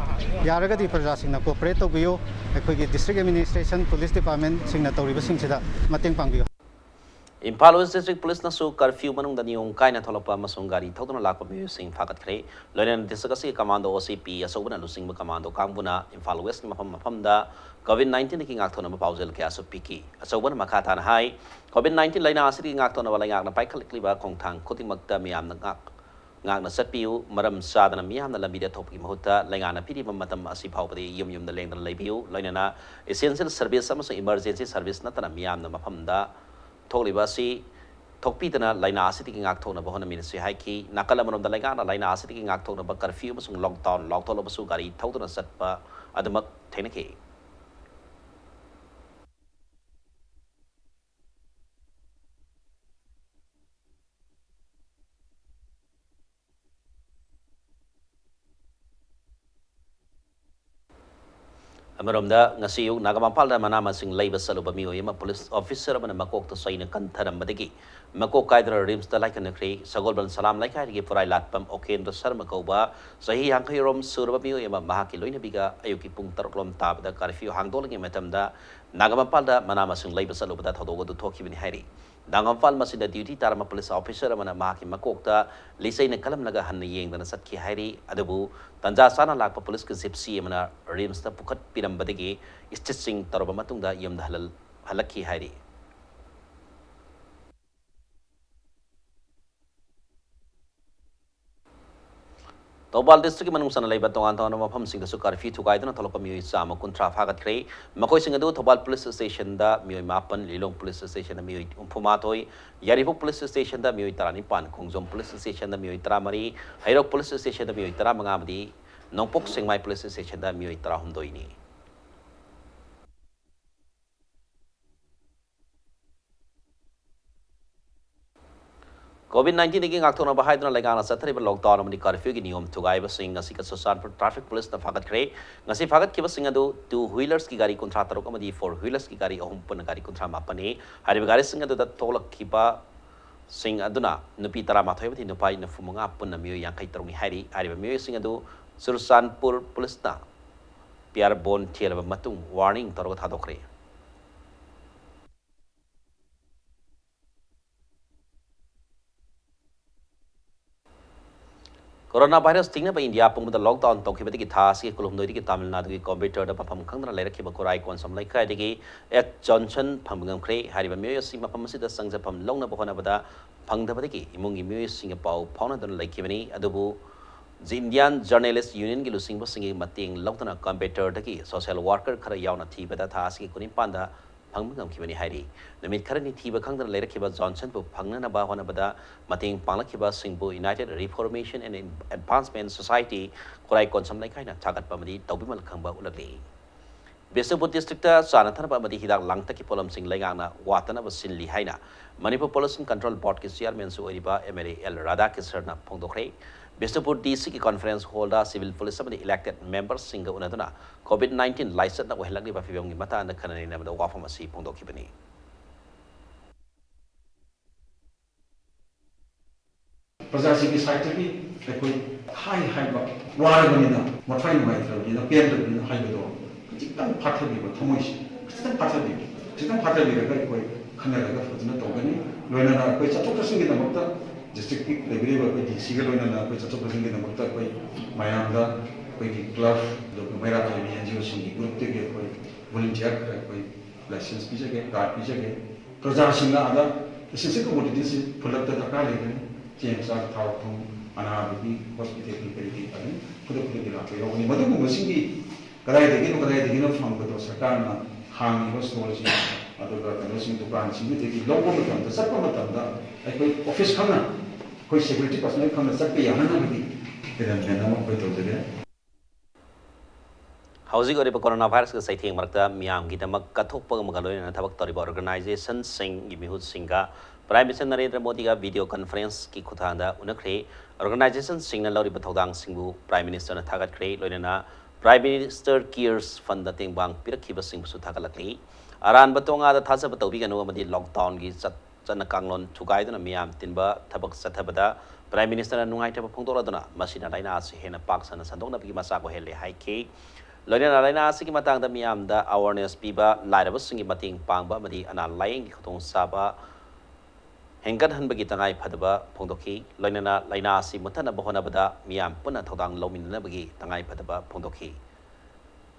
ꯌꯥꯔꯒꯗꯤ ꯄ꯭ꯔꯖꯥꯁꯤꯡꯅ ꯀꯣꯑꯣꯄꯔꯦꯠ ꯇꯧꯕꯤꯌꯨ ꯑꯩꯈꯣꯏꯒꯤ ꯗꯤꯁꯇ꯭ꯔꯤꯛ ꯑꯦꯗꯃꯤꯅꯤꯁꯇ꯭ꯔꯦꯁꯟ ꯄꯨꯂꯤꯁ ꯗꯤꯄꯥꯔꯠꯃꯦꯟꯁꯤꯡꯅ ꯇꯧꯔꯤꯕꯁꯤꯡꯁꯤꯗ ꯃꯇꯦꯡ ꯄꯥꯡꯕꯤꯌꯨ Imphal West District Police nasu curfew manung dani ong kaina tholokpa amasung gari thodona lakpa miyusing phagatkhre loinan disagasi commando OCP asobuna lusingba commando kangbuna Imphal West ki mafamda COVID-19 ki ngakthona ma paujel kya su piki asobuna makhatana hai COVID-19 laina asiri ngakthona wala ngakna paikhalikliba khongthang khotingmakta miyam ngakna satpiu maram sadana miyamna lambida thopki mahutta laingana piriba matam asi phawpadi yumda lengdana leibiu loinana essential service amasung emergency service natana miyamna mafamda Tolibasi Tokpitana Laina City Actona Bahona Ministry Haiki, Nakalaman of the Lagana Laina City Actona Curfew lockdown, Lockdown Gari, Totona Satpa, Adamak Teneke. Amaramda ngasi yu Nagamampalda manama sing labor saluba miyo yama police officer man makok to saina kantaram badagi makok kaidra rims da like na kri sagolban salam like ai gi furai latpam oken do sarma koba sahi hangkai rom surba miyo yama mahaki loina biga ayuki pung taroklom tabda curfew hangdolangi matamda Nagamampalda manama sing labor saluba da thodogo do thoki bini hairi Nagamampal masida duty tarama police officer mana mahaki makokta lisai na kalam naga hanna yeng dana satki hairi adabu tanja sana lakpa police ka zipsi mana rims ta pukat piram badagi stitching taroba matungda yamda halaki hairi Tobal district manung sana laiba tongan tongan mafam sing da su curfew thukai dana tholopa mioi chama kuntra phagat kre makoi sing adu Tobal police station da mioi mapan Lilong police station da mioi umphuma toi Yaripu police station da mioi tarani pan khongjom police station da mioi taramari Hairok police station da mioi taramanga amadi Nongpok singmai police station da mioi tarahumdoi ni COVID-19 naging aktor na bahay na lagang sa triple lockdown naman ni curfew giniyom tugay ba sing ngasi kasusan for traffic police na fagat kre ngasi fagat kiba sing ado two wheelers ki gari kontrata ro kamadi four wheelers ki gari ahum pun gari kontra mapani hari gari sing ado da tolak kiba sing aduna nupi tara mathoy bati nupai na fumunga pun na miyo yang kai tarungi hari ba miyo sing ado Sursanpur police na piar bon tiel ba matung warning taro thadokre Coronavirus tingna ba India pung da lockdown to kibati ki thas ki kulum doi ki Tamil Nadu ki computer da pam khangna lai rakhi ba korai kon sam lai kai digi ek Johnson phangam kre hari ba myo sing ma pam si da sangja pam longna ba hona ba da phang da ba ki imung gi myo sing pau phauna da lai kibani adubu Indian Journalist Union ki lusing ba singi mating lockdown computer da ki social worker khara yauna thi ba da thas ki kunim panda phangmangam kibani hari namit kharani thiba khangdana leirakhiba Johnson bu phangna ba hona bada mating panglakhiba singbu United Reformation and Advancement Society korai konsam lai kaina chagat pamadi tawbimal khangba ulagli Bisnupur district ta sanathan ba madi hidak langta ki polam sing laingana watana ba sinli haina Manipur Pollution Control Board ki chairman su oriba MLA L Radha Kisarna phongdokre Bisnupur DC ki conference holder civil police samadi elected members singa unaduna COVID-19 license na wahelagli ba fibam gi mata na kanani na wa pharmacy phongdokhibani प्रजासिंगी साइटगी अखोई high हाइबा वारबनिना मथाइ माइत्रबिना पेंदबिना हाइबदो जितन फाथबिबो थमोइसि जितन फाथबिरगा अखोई खनरगा फजना तोगनि लोइनाना अखोई चतुकसिंगी दमक्ता district की लेबरेबा अखोई DC गे लोइनाना अखोई चतुकसिंगी दमक्ता अखोई मायामदा अखोई club दो marathon NGO सिंगी group तेगे अखोई वॉलंटियर अखोई लाइसेंस पिजगे कार्ड पिजगे प्रजासिंगा आदा इसिसे कमोडिटीस फुलक्ता दरकार लेगनि James are taught to Anabi hospital people put up the latte only Madu Musingi Kadai from the Sakana Hang was knowledge other nursing to branch with the local the Sakamata office corner quite security personnel come the Saki Hanami then Housing or coronavirus say thing Marta Miam Gitamak Katopa Magaloan and Tabak Toriba organization sing Gimihut Singa Prime Minister Narendra Modi ka video conference ki kuthanda unakre organization signal lori bathodang singbu Prime Minister na thagat kre loina Prime Minister Cares Fund dating bang pirakhiba singbu su thagalakli aran batonga da thasa batobi ganu amadi lockdown gi chana kanglon thugai dana miam tinba thabak sathabada Prime Minister na nungai thaba phongdora dana masina laina se hena paksana sandongna bi masa ko hele haike loina laina se ki matang da miam da awareness piba lairaba singi mating pangba madi ana laing ki khotong saba Hengkat han bagi tangai phadaba phongdokhi loinana laina si muthana bahona bada miam puna thodang lominna bagi tangai phadaba phongdokhi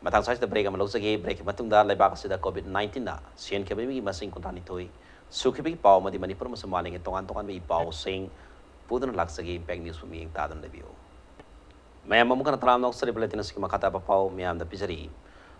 matang sai da break am losage break matungda laibak sida COVID-19 na sian khabi gi masing kontani thoi sukhibi paw madi Manipur ma samalinge tongan bi paw sing pudun laksage bank news mi ta dan lebio mayam mukana tram nok sari beletina sik makata ba paw miam da pijari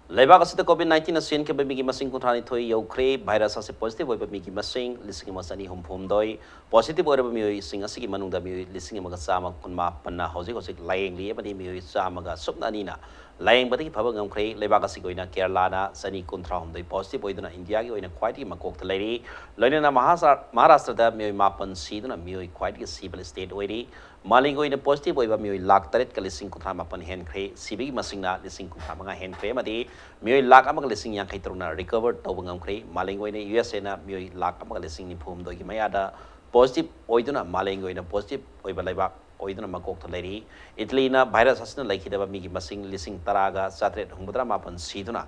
Laibak asida COVID-19 na sian kebe migi masing kuntani thoi yaukre virus ase positive oiba migi masing lising masani humphum doi positive oiba mioi sing asigi manungda mioi lising maga sama kunma panna hoji hoji laing li abani mioi sama ga supna nina ꯂꯥꯌꯦꯡꯕꯗꯒꯤ ꯐꯕ ꯉꯝꯈ꯭ꯔꯦ ꯂꯩꯕꯥꯛ ꯑꯁꯤꯒꯤ ꯑꯣꯏꯅ ꯀꯦꯔꯂꯥꯅ ꯆꯅꯤ ꯀꯨꯟꯊ꯭ꯔꯥꯍꯨꯝꯗꯣꯏ positive ꯑꯣꯏꯗꯨꯅ ꯏꯟꯗꯤꯌꯥꯒꯤ ꯑꯣꯏꯅ ꯈ꯭ꯋꯥꯏꯗꯒꯤ ꯃꯀꯣꯛꯇ ꯂꯩꯔꯤ ꯂꯣꯏꯅꯅ ꯃꯍꯥꯔꯥꯁꯇ꯭ꯔꯗ ꯃꯤꯑꯣꯏ 9 ꯁꯤꯗꯨꯅ ꯃꯤꯑꯣꯏ ꯈ꯭ꯋꯥꯏꯗꯒꯤ ꯁꯤꯕ ꯁ꯭ꯇꯦꯠ ꯑꯣꯏꯔꯤ ꯃꯥꯂꯦꯝꯒꯤ ꯑꯣꯏꯅ ꯄꯣꯖꯤꯇꯤꯕ ꯑꯣꯏꯕ ꯃꯤꯑꯣꯏ ꯂꯥꯛ 8,38,038 ꯍꯦꯟꯈ꯭ꯔꯦ ꯁꯤꯕꯒꯤ ꯃꯁꯤꯡꯅ 35,000 ꯍꯦꯟꯈ꯭ꯔꯦ ꯑꯃꯗꯤ ꯃꯤꯑꯣꯏ ꯂꯥꯛ 1,53,000ꯅ ꯔꯤꯀቨꯔ ꯇꯧꯕ ꯉꯝꯈ꯭ꯔꯦ ꯃꯥꯂꯦꯝꯒꯤ ꯑꯣꯏꯅ USAꯅ ꯃꯤꯑꯣꯏ ꯂꯥꯛ 1,94,000ꯒꯤ ꯃꯌꯥꯗ ꯄꯣꯖꯤꯇꯤꯕ ꯑꯣꯏꯗꯨꯅ ꯃꯥꯂꯦꯝꯒꯤ ꯑꯣꯏꯅ ꯄꯣꯖꯤꯇꯤꯕ ꯑꯣꯏꯕ ꯂꯩꯕꯥꯛ ꯑꯣꯏꯗꯨꯅ ꯃꯀꯣꯛꯇ ꯂꯩꯔꯤ ꯏꯇꯂꯤꯅ ꯚꯥꯏꯔꯁ ꯑꯁꯤꯅ ꯂꯩꯈꯤꯗꯕ ꯃꯤꯒꯤ ꯃꯁꯤꯡ 10,789 ꯁꯤꯗꯨꯅ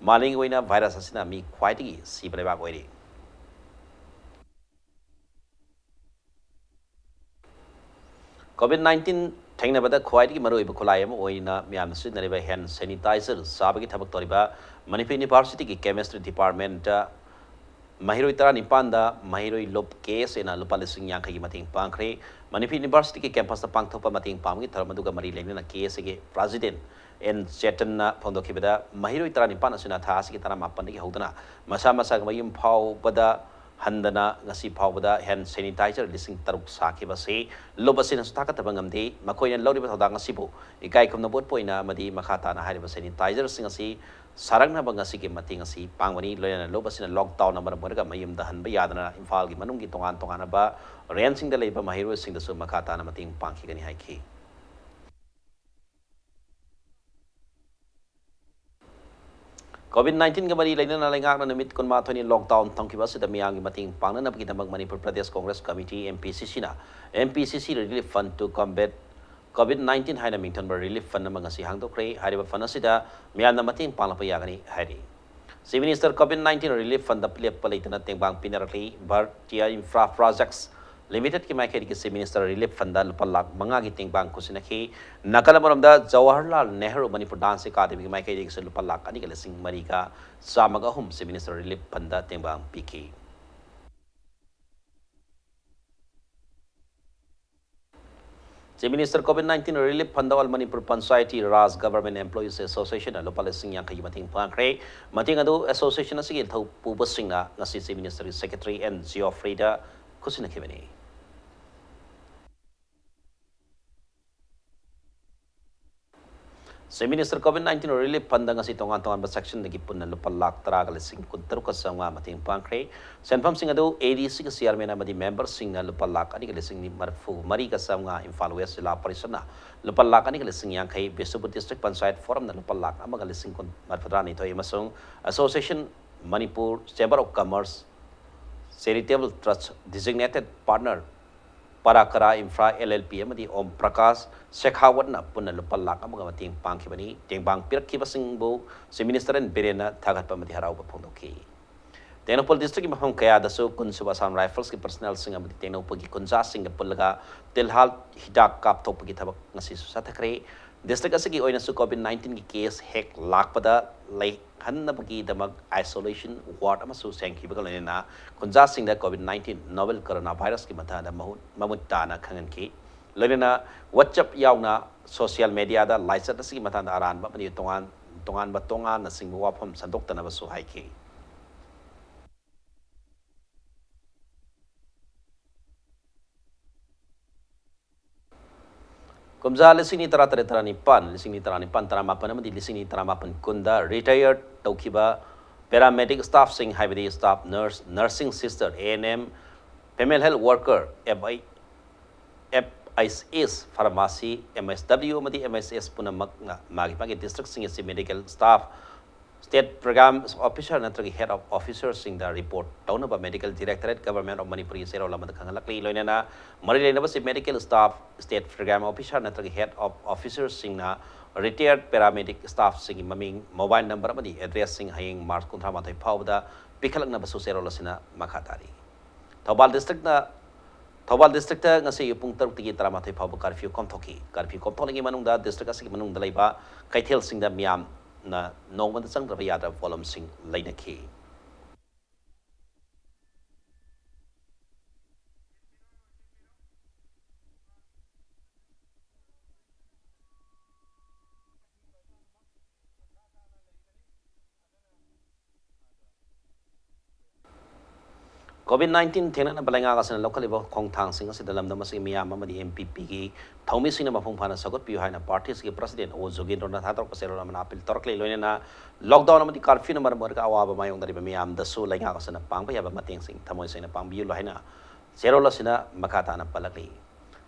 ꯃꯥꯂꯦꯝꯒꯤ ꯑꯣꯏꯅ ꯚꯥꯏꯔꯁ ꯑꯁꯤꯅ ꯃꯤ ꯈ꯭ꯋꯥꯏꯗꯒꯤ ꯁꯤꯕ ꯂꯩꯕꯥꯛ ꯑꯣꯏꯔꯤ COVID-19 ꯊꯦꯡꯅꯕꯗ ꯈ꯭ꯋꯥꯏꯗꯒꯤ ꯃꯔꯨꯑꯣꯏꯕ ꯈꯨꯠꯂꯥꯏ ꯑꯃ ꯑꯣꯏꯅ ꯃꯤꯌꯥꯝꯅ ꯁꯤꯖꯤꯟꯅꯔꯤꯕ ꯍꯦꯟ ꯁꯦꯅꯤꯇꯥꯏꯖꯔ ꯁꯥꯕꯒꯤ ꯊꯕꯛ ꯇꯧꯔꯤꯕ ꯃꯅꯤꯄꯨꯔ ꯌꯨꯅꯤꯚꯔꯁꯤꯇꯤꯒꯤ ꯀꯦꯃꯤꯁꯇ꯭ꯔꯤ ꯗꯤꯄꯥꯔꯠꯃꯦꯟꯇ ꯃꯍꯩꯔꯣꯏ 19ꯗ ꯃꯍꯩꯔꯣꯏ ꯂꯣꯞ ꯀꯦꯁꯅ ꯂꯨꯄꯥ 50,000ꯒꯤ ꯃꯇꯦꯡ ꯄꯥꯡꯈ꯭ꯔꯦ ꯃꯅꯤꯄꯨꯔ ꯌꯨꯅꯤꯚꯔꯁꯤꯇꯤꯒꯤ ꯀꯦꯝꯄꯁꯇ ꯄꯥꯡꯊꯣꯛꯄ ꯃꯇꯦꯡ ꯄꯥꯡꯕꯒꯤ ꯊꯧꯔꯝ ꯑꯗꯨꯒ ꯃꯔꯤ ꯂꯩꯅꯅ ꯀꯦꯁꯒꯤ ꯄ꯭ꯔꯦꯁꯤꯗꯦꯟꯠ ꯑꯦꯟ ꯆꯦꯇꯟꯅ ꯐꯣꯡꯗꯣꯛꯈꯤꯕꯗ ꯃꯍꯩꯔꯣꯏ 19 ꯑꯁꯤꯅ ꯊꯥ ꯑꯁꯤꯒꯤ 18ꯗꯒꯤ ꯍꯧꯗꯨꯅ ꯃꯁꯥ ꯃꯁꯥꯒꯤ ꯃꯌꯨꯝ ꯐꯥꯎꯕꯗ ꯍꯟꯗꯅ ꯉꯁꯤ ꯐꯥꯎꯕꯗ ꯍꯦꯟ ꯁꯦꯅꯤꯇꯥꯏꯖꯔ 6,000 ꯁꯥꯈꯤꯕꯁꯤ ꯂꯨꯞ ꯑꯁꯤꯅꯁꯨ ꯊꯥꯒꯠꯇꯕ ꯉꯝꯗꯦ ꯃꯈꯣꯏꯅ ꯂꯧꯔꯤꯕ ꯊꯧꯗꯥꯡ ꯑꯁꯤꯕꯨ ꯏꯀꯥꯏ ꯈꯨꯝꯅꯕ ꯎꯠꯄ ꯑꯣꯏꯅ ꯑꯃꯗꯤ ꯃꯈꯥ ꯇꯥꯅ ꯍꯥꯏꯔꯤꯕ ꯁꯦꯅꯤꯇꯥꯏꯖꯔꯁꯤꯡ ꯑꯁꯤ ꯁꯥꯔꯛꯅꯕ ꯉꯁꯤꯒꯤ ꯃꯇꯦꯡ ꯑꯁꯤ ꯄꯥꯡꯕꯅꯤ ꯂꯣꯏꯅꯅ ꯂꯨꯞ ꯑꯁꯤꯅ ꯂꯣꯛꯗꯥꯎꯟꯅ ꯃꯔꯝ ꯑꯣꯏꯔꯒ ꯃꯌꯨꯝꯗ ꯍꯟꯕ ꯌꯥꯗꯅ ꯏꯝꯐꯥꯜꯒꯤ ꯃꯅꯨꯡꯒꯤ ꯇꯣꯉꯥꯟ ꯇꯣꯉꯥꯟꯕ ꯔꯦꯟꯁꯤꯡꯗ ꯂꯩꯕ ꯃꯍꯩꯔꯣꯏꯁꯤꯡꯗꯁꯨ ꯃꯈꯥ ꯇꯥꯅ ꯃꯇꯦꯡ ꯄꯥꯡꯈꯤꯒꯅꯤ ꯍꯥꯏꯈꯤ COVID-19 mari lainana laingakna numit 12 ni lockdown thamkiba sida miyamgi mating pangnanabgidamak Manipur Pradesh Congress Committee MPCC na MPCC Relief Fund to combat COVID-19 haina mingthonba relief fund amang asi hangdokre hariba fund asida miyamna mating panglapa yagani hari Chief Minister COVID-19 Relief Fund apilep palaitana tengbang pinarakli Bhartiya Infra Projects Limited ki maikhet ki Chief Minister Relief Fund lupa lakh manga ki tengbang kusinakhi nakalamoramda Jawaharlal Nehru Manipur Dance Academy ki maikhet ki lupa lakh ani ka lesing mari ka samagahum Chief Minister Relief Fund tengbang piki Chief Minister COVID-19 Relief Fund all Manipur Panchayati Raj Government Employees Association lupa lesing yang kayi mating pangkre mating adu association asigi thau pubasingna ngasi Chief Minister Secretary and Geoffrida kusinakibani Chief Minister COVID-19 Relief Fund ngasi tongan-tongan section lagi punna lupa lakh tara ka lesing kuntaru ka sanga mating pangkre senfam sing adu ADC ka chairman amadi member sing na lupa lakh ani ka lesing ni marfu mari ka sanga Imphal West Jilla Parishad na lupa lakh ani ka lesing yang kai Bisupur District Panchayat Forum na lupa lakh amaga lesing kun marfadrani toy masung Association Manipur Chamber of Commerce Charitable Trust Designated Partner Parakara Infra LLP amadi Om Prakash Shekhawat na punna lupa lakh amaga mating pangkibani tengbang pirakibasingbu si Minister and Birena thagat pamati harau pa phongdoki Tenopol District maham kaya dasu kun Subasam Rifles ki personnel sing amadi Tenopol ki kunja sing pulaga tilhal hidak kap thok ki thabak ngasi sathakre district asigi oina su COVID-19 ki case hek lakpada lai hanna bagi damag isolation ward amasu sengki bagalena kunja sing da COVID-19 novel coronavirus ki matha da mamutana khangan ki loina WhatsApp yauna social media da license asigi matha da aran ba mani tongan na sing wafam sandok tana basu haiki Kumza lisini tara nipan taramapan amadi lisini taramapan kunda retired taukiba paramedic staff sing haibadi staff nurse nursing sister ANM female health worker FIS pharmacy MSW amadi MSS punamak magi pagi district sing medical staff State Program Officer natragi Head of Officers sing the report tauna ba Medical Directorate Government of Manipur Zero lamad kangalakli loinana marilena ba si Medical Staff State Program Officer natragi Head of Officers sing na retired paramedic staff sing maming mobile number amadi address sing haying March kuntra matai phawda pikhalak na ba su zero lasina makhatari Thobal District ngasi pung taruk tigi tara matai phawba curfew komthoki manungda district asigi manungda laiba kaithel sing da miam na nongman sang draba yada volume sing laina ki COVID-19 thena na balenga ka sa local level khong thang sing asi dalam da masi miyam amadi MPP ki thomi sing na mapung phana sagot piu haina parties ki president o Jogendro na thator pasero na apil torkle loine na lockdown amadi curfew na mar ka awa ba mayong dari ba miyam da su lenga ka sa na pang pa ya ba mateng sing thamoi sing na pang biu lo haina zero la sina makata na palakli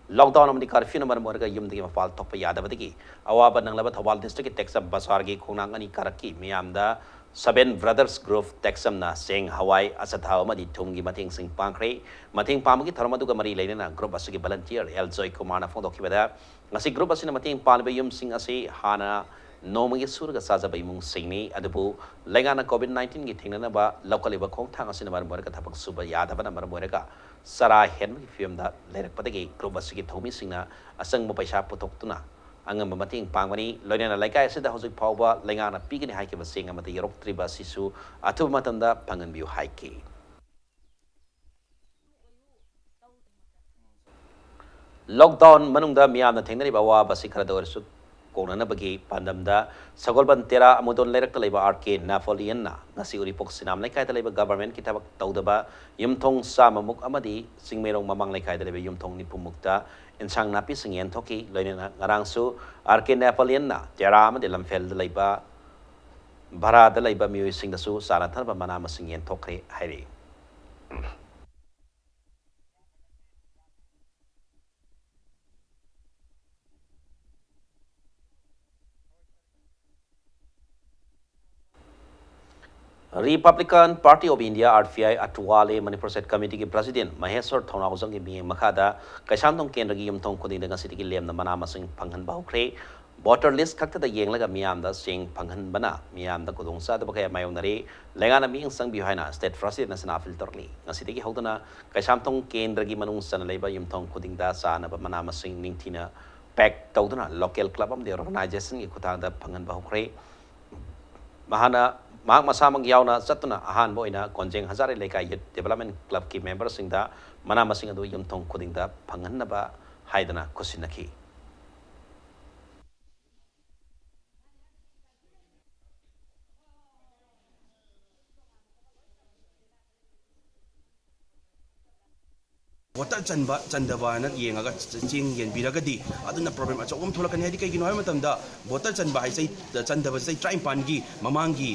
lockdown amadi curfew na mar ka yum di mafal thok pa yada badigi awa ba nang laba thawal district ki texas basar gi khonang ani karaki miyam da Seven Brothers Group Texam na Seng Hawaii Asathaw Madi Tumgi Mating Sing Pangkre Mating Pamagi Tharamaduga Mari Lane na Group Asigi Volunteer Eljoy Kumana Fondo Kibada Ngasi Group Asina Mating Palbe Yum Sing Asi Hana Nomagi Surga Saza Baimung Singni Adabu Lengana COVID-19 gi Tingna ba local liba Kong Tang Asina Marmorka Tapak Suba Yadabana Marmorka Sara Henry Film da Lerak Patagi Group Asigi Tomi Singna Asang Mopaisha Putok Tuna angam mating pangmani loina laikai sida hosik phawba lengana pigini haike ba senga mate yorok triba sisu atu matanda pangan biu haike lockdown manungda miyamna thengnari ba wa basi khara dor su konana bagi pandamda sagolban tera amudon lerak leba RK Napoleon na ngasi uri pok sinam laikai leba government kitabak tawdaba yumthong samamuk amadi singmerong mamang laikai leba yumthong nipumukta insang napi singyen thoki loina ngarang su RK Napoleon na tera amadi lamfel leba barada leba miyo sing da su sara tharba manama singyen thokre hairi Republican Party of India RFI Atwale Manipur State Committee ki President Maheshwar Thonawjang ki mi makada Kaishamthong Kendra gi yumthong khuding da ngasi ki lem na mana masing phanghan bahukre voter list khakta da yenglaga miyam da sing phanghan bana miyam da kudong sa da bakaya mayong nari lengana mi sang bi haina state president na sana filter ni ngasi ki hodana Kaishamthong Kendra gi manung san leiba yumthong khuding da sa na ba mana masing ningthina pack tawduna local club am de organization ki khutang da phanghan bahukre mahana mak masamang yauna satuna ahan boina konjeng hazare lekai youth development club ki member singda mana masing adu yumthong khudingda phangan ba haidana khusinaki voter chandaba na yengaga ching yen biragadi aduna problem acha om tholakani hadi kai gino hay matamda voter chanba hai sai chandaba sai try pangi mamangi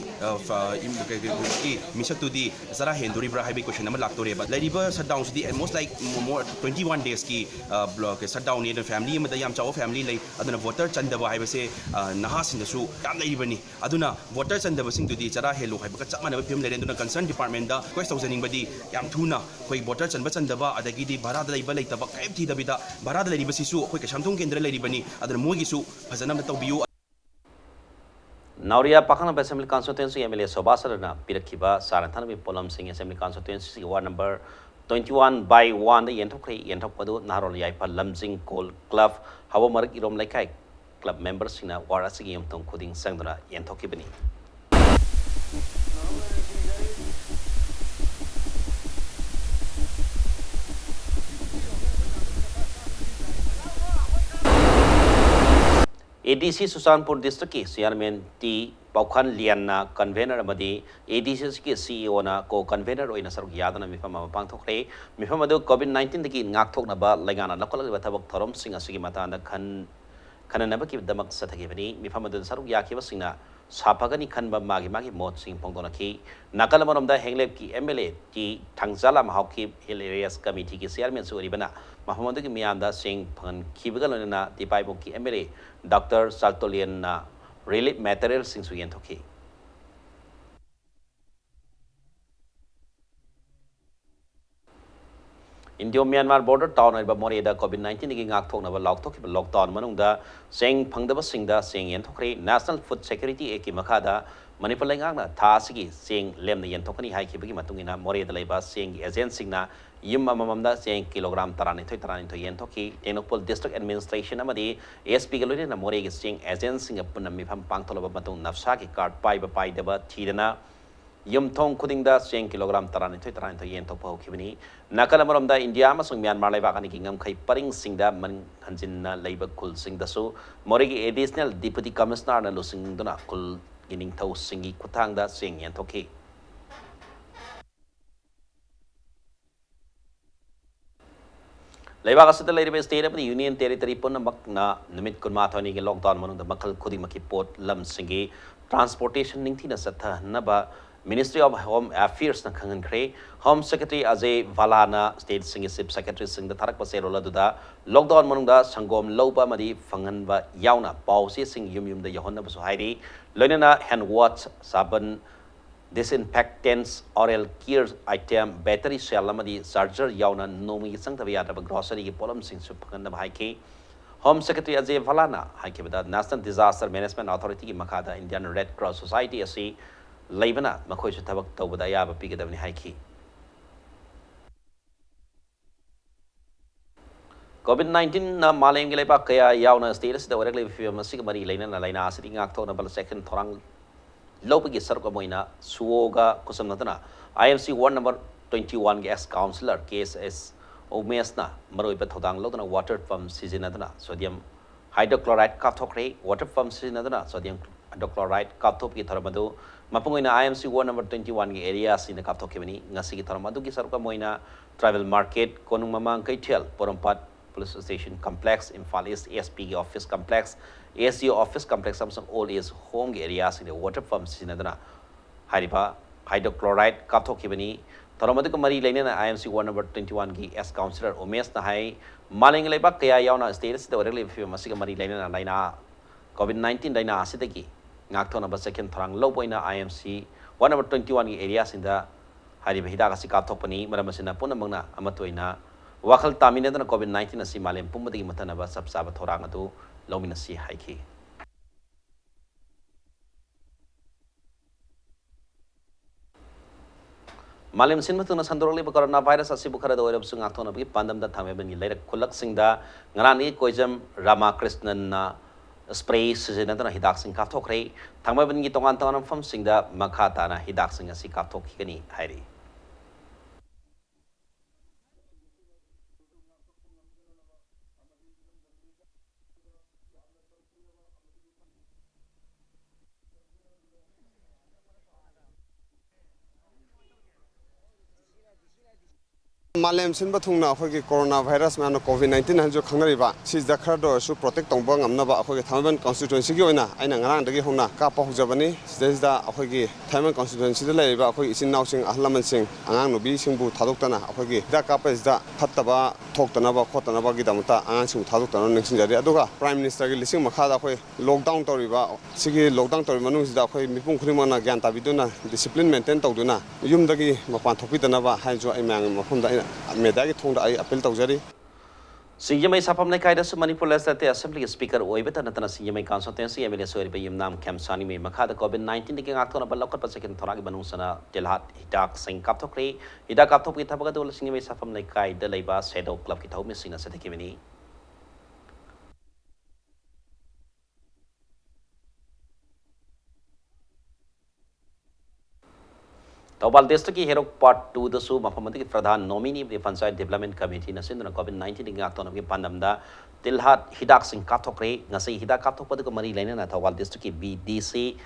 ki misatudi sara henduri bra hai bi question nama laktore ba lariba shutdown di almost like more 21 days ki block shutdown ni family ma da yam chaw family lai aduna voter chandaba hai base naha sin da su yam lai bani aduna voter chandaba sing tudi sara helu hai ba chap mana film lai aduna concern department da quest thousand badi yam thuna koi voter chandaba adagi barada lay balay tabak kay ti dabida barada lay basisu koy kasamtung kendra lay bani adana mogi su fazana na tawbiyu Nauria Pakana Assembly Constituency MLA Sobasarana Pirakiba Saranthana bi Polam Singh Assembly Constituency Ward number 21 by 1 the Yentokre Yentokadu Narol Yaipa Lamjing Kol Club Hawa Marik Irom Laikai Club members in a Warasigi Yamtong Kuding Sangdra Yentokibani ADC Susanpur District ki Chairman T Paukhan Lianna convener amadi ADC ki CEO na co convener oina saruk yadana mifam pangthokre mifam adu COVID-19 daki ngakthok na ba lengana lakol ba thabak thorom sing asigi matanda khanana ba ki damak sathagi bani mifam adu saruk yakhiba singna sapagani khanba magi mot sing pongdona ki nakal manomda henglep ki MLA ki thangzala mahawki hill areas committee ki chairman su oribana mahamadu ki miyanda sing phan khibagalona tipai bo ki MLA Dr. Saltolian na relief material sing su yen thoki Indio Myanmar border town ba Moreda COVID-19 gi ngak thok na ba lockdown manungda seng phangdaba singda seng yen thokri National Food Security Act ki makada Manipur lengak na tha sigi seng lem na yen thokani hai khibagi matungina Moreda leiba seng agency na yum amamda seng kilogram tarani thoi yen thoki Tenokpol District Administration amadi ASP galoi na More gi seng agency ga punam mi pham pangtholoba matung nafsa ki card pai deba thidana Yumthong Kudingda seng kilogram tarani thoi yen thok pau khibani nakala maramda India amasung Myanmar laiba kani kingam khai paring singda man hanjinna leiba kul singda su morigi additional deputy commissioner na lusing dona kul gining thau singi kuthangda seng yen thokhi Leibak asida leiribe state amadi union territory punamakna numit kunmathoni ge lockdown manungda makhal khudimaki pot lam singi transportation ningthina satha naba Ministry of Home Affairs na khangan khre Home Secretary Ajay Valana State Singh Chief Secretary Singh da tharak paserola duda lockdown manungda sangom loba madi fangan ba yauna pause sing yum da yahonna basu hairi loinana hand wash saban disinfectants oral care item battery cell amadi charger yauna nomi sangtaba yadaba grocery gi polam sing su phangan ba haiki Home Secretary Ajay Valana haiki bada National Disaster Management Authority ki makada Indian Red Cross Society asi Laibana makhoi su thabak tawbada yaba pigadabni haiki COVID-19 na malem gi lepa kaya yauna state da warak le fi masig mari leina na leina asiti ngak thona bal second thorang lopagi sarko moina suoga kusam natana IMC ward number 21 ge ex councillor KSS Omesna maroi pa thodang lodana water pump season natana sodium hydrochloride ka thokre water pump season natana sodium hydrochloride ka thop ki tharamadu Mapungoina IMC ward number 21 ge area sina kap thokebani ngasi gi tharamadu ki sarka moina travel market konung mamang kaithel porompat police station complex Imphal East ASP ge office complex ASU office complex samsung all is home ge area sina water pump sina dana hariba hydrochloride kap thokebani tharamadu ko mari leina IMC ward number 21 ge as councillor Omes na hai maling leba kaya yauna status da orele fi masiga mari leina laina COVID-19 daina asidagi ngakthona ba second tharang loboina IMC 1 number 21 gi areas in the hari bahida ka sikap thopani maramasina punamangna amatoina wakhal taminadana COVID-19 asi malem pumbadagi matana ba sabsaba thorang atu lomina si haiki Malim sin matuna sandoroli ba coronavirus asi bukhara da oirab sunga thona bi pandam da thame ban gi leirak khulak singda ngarani koijam Ramakrishnan na spray sizinadana hidak sing kathokre thangmai ban gi tongan tongan fam singda makha na hidak sing asi kathok kini hairi Malem sin bathungna akhoi corona virus man COVID-19 han jo khangnariba sida khardo su protect tongba ngamnaba akhoi Thaman constituency gi oina aina ngarang dagi hongna ka pa hujabani sida akhoi gi Thaman constituency da laiba akhoi isin naw sing ahlaman sing angang nubi singbu thadoktana akhoi gi da ka pa sida phattaba thoktana ba khotana ba gi damta angang sing thadoktana ningsing jari aduga prime minister gi lising makha da akhoi lockdown toriba sigi lockdown tori manung sida akhoi mipung khrimana gyan tabiduna discipline maintain tawduna yumdagi mapan thopidana ba haijo aimang mafumda medagi thongda ai appeal tawjari Siyamai sapam lai kaida su Manipur Legislative Assembly Speaker oibeta natana siyamai consultancy MLA sori bayim nam Kemsani me makada COVID-19 diki ngakthona balokot pasakin thoragi banungsana telhat hidak sing kapthokre hidak kapthok ki thabaga dol siyamai sapam lai kaida leiba shadow club ki thawmi sina sathikimini Tawbal district ki Herok part 2 da su mafamati ki pradhan nominee of the Panchayat Development Committee na sinduna COVID-19 ding aktona ki pandamda tilhat hidak sing kathokre ngasi hidak kathok padu ko mari laina na Tawbal district ki BDC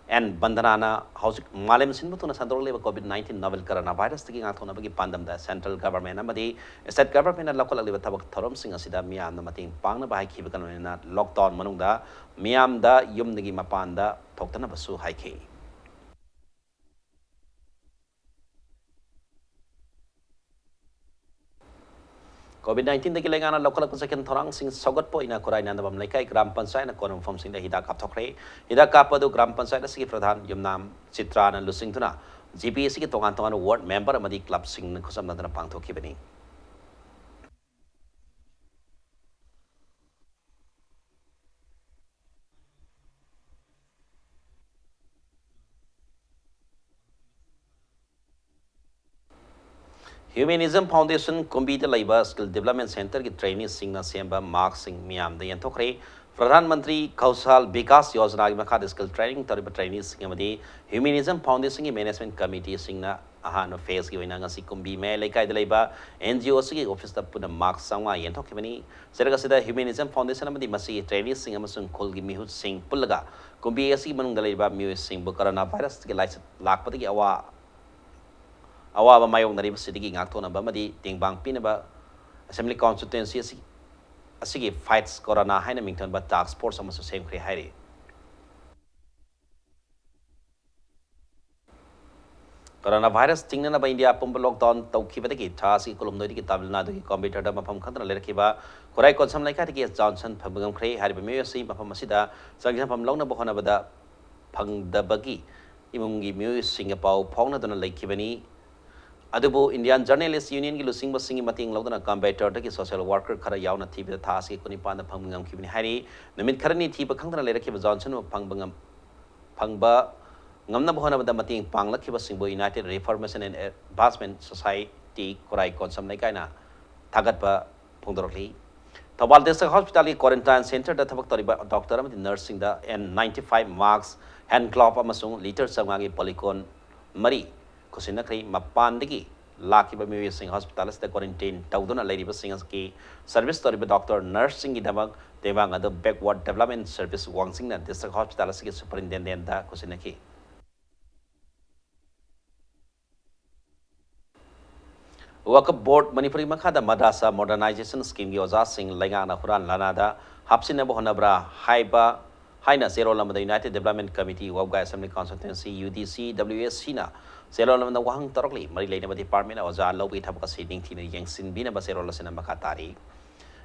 and bandanana house malem sinbutuna sandrole COVID-19 novel coronavirus ding aktona ki pandamda central government amadi state government na local liba tabak thorom sing asida miyam na mating pangna bahai khiba kanona lockdown manungda miyam da yum digi mapanda thoktana basu haike COVID-19 dagi lengana lokal pasakin thorang sing sogot po ina kurai nanda bam lekai gram panchayat na konum form sing da hidak kap thokre hidak kap padu gram panchayat sigi pradhan yumnam chitra na lusing thuna GPSC ki tongan tongan ward member amadi club sing na khusam na pang thoki bani Humanism Foundation Kumbita Labor Skill Development Center की training Singh न सेंबा mark Singh मियाम दे यंथोखरे प्रधानमंत्री कौशल विकास योजना की मखाद skill training तरीब training Singh मदी Humanism Foundation की management committee Singh न ahan face ki wina ngasi kumbi me lekai de leba NGO si office ta puna mark sangwa yen thok bani serga sida Humanism Foundation amadi masi training sing amasung khol gi mihut sing pulaga kumbi asi manung da leba mu sing bu corona virus ki lai lak pati ki awa ba mayong nari sidi gi ngak thona ba madi tingbang pina ba Assembly constituency asigi fights corona haina mington ba task force amasu semkhri hairi coronavirus tingna ba India pumba lockdown tawkhibadagi thasi kolomdoi ki Tamil Nadu ki computer da mafam khadra lerkiba korai konsam laika ki Johnson phambagam khre hariba meyasi mafam asida sangjam pham longna bohona bada phangdabagi imungi muse singapau phongna dona laikibani adubu Indian Journalist Union ki lusing basing mating lawdana computer da ki social worker khara yauna thibi thasi kuni panda phambagam khibani hari namit kharani thiba khangdana lerkiba Johnson phambagam phangba ngamna bohona bada mating panglakhiba singbo United Reformation and Advancement Society korai konsam lai kaina thagatba phongdorokli Thobal District Hospital ki quarantine center da thabak toriba doctor amati nursing da N95 marks hand glove amasung liter sangangi polycon mari kusinakri mapandagi lakiba mi sing hospital da quarantine tawduna leriba singas ki service toriba doctor nursing gi dabak debang adu backward development service wangsing na district hospital ki superintendent da kusinaki Wakab board Manipuri Makada Madrasa modernization scheme gi oza sing lenga na huran lanada hapsina bohonabra haiba haina zero lamada United Development Committee wabga Assembly Constituency UDC WSC na zero lamada wahang torokli mari leina ba department oza lobi thabka siding thina yengsin bina ba zero lasina makatari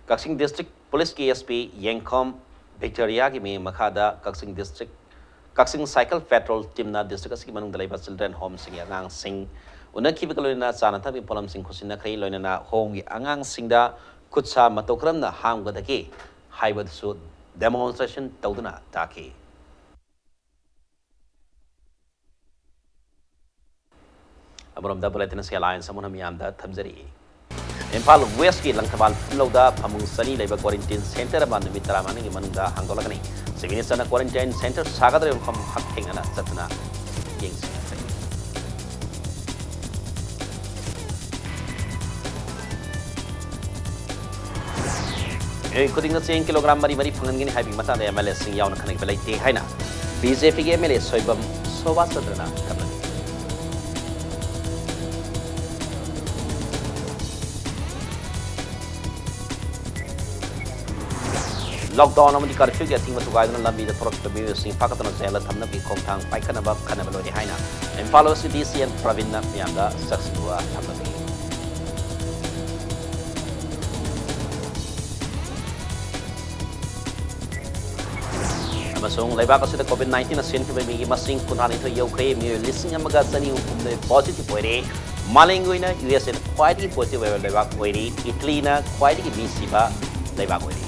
Kaksing District Police KSP Yengkom Victoria gi me makada Kaksing District Kaksing Cycle Patrol team na district asiki manung dalai ba children home sing yang sing Unaki Bikalina Sanata Polam Sing Kusina Kray Loina Home Angang Singda Kutsa Matokram na Ham Gadaki Hybrid Suit Demonstration Tauduna Taki Abram the Bulletin Alliance Samunamianda Tabzari Impal West Ki Langtabal Loda Pamung Sani Labor Quarantine Center Ban Mitramani Manunda Hangolagani Sivinisana Quarantine Center Sagadre from Hakingana Satana Kings Including the 10 kilogram mari phangangini haibi mata da MLA sing yauna khanak belai te haina BJP ge MLA soibam soba sadana kamna lockdown amadi curfew ge thingma tu gaidana lambi da thorak be sing pakatana zela thamna bi khongthang paikana ba khana beloi haina Impalo CDC and Pravinna Yanda saksua thamna Amasung leibak asida COVID-19 na senkiba migi masing kunhan ito yokre mi lising amaga sani umne positive oire malingoi na US na quite positive leibak oire Italy na quite mi siba leibak oire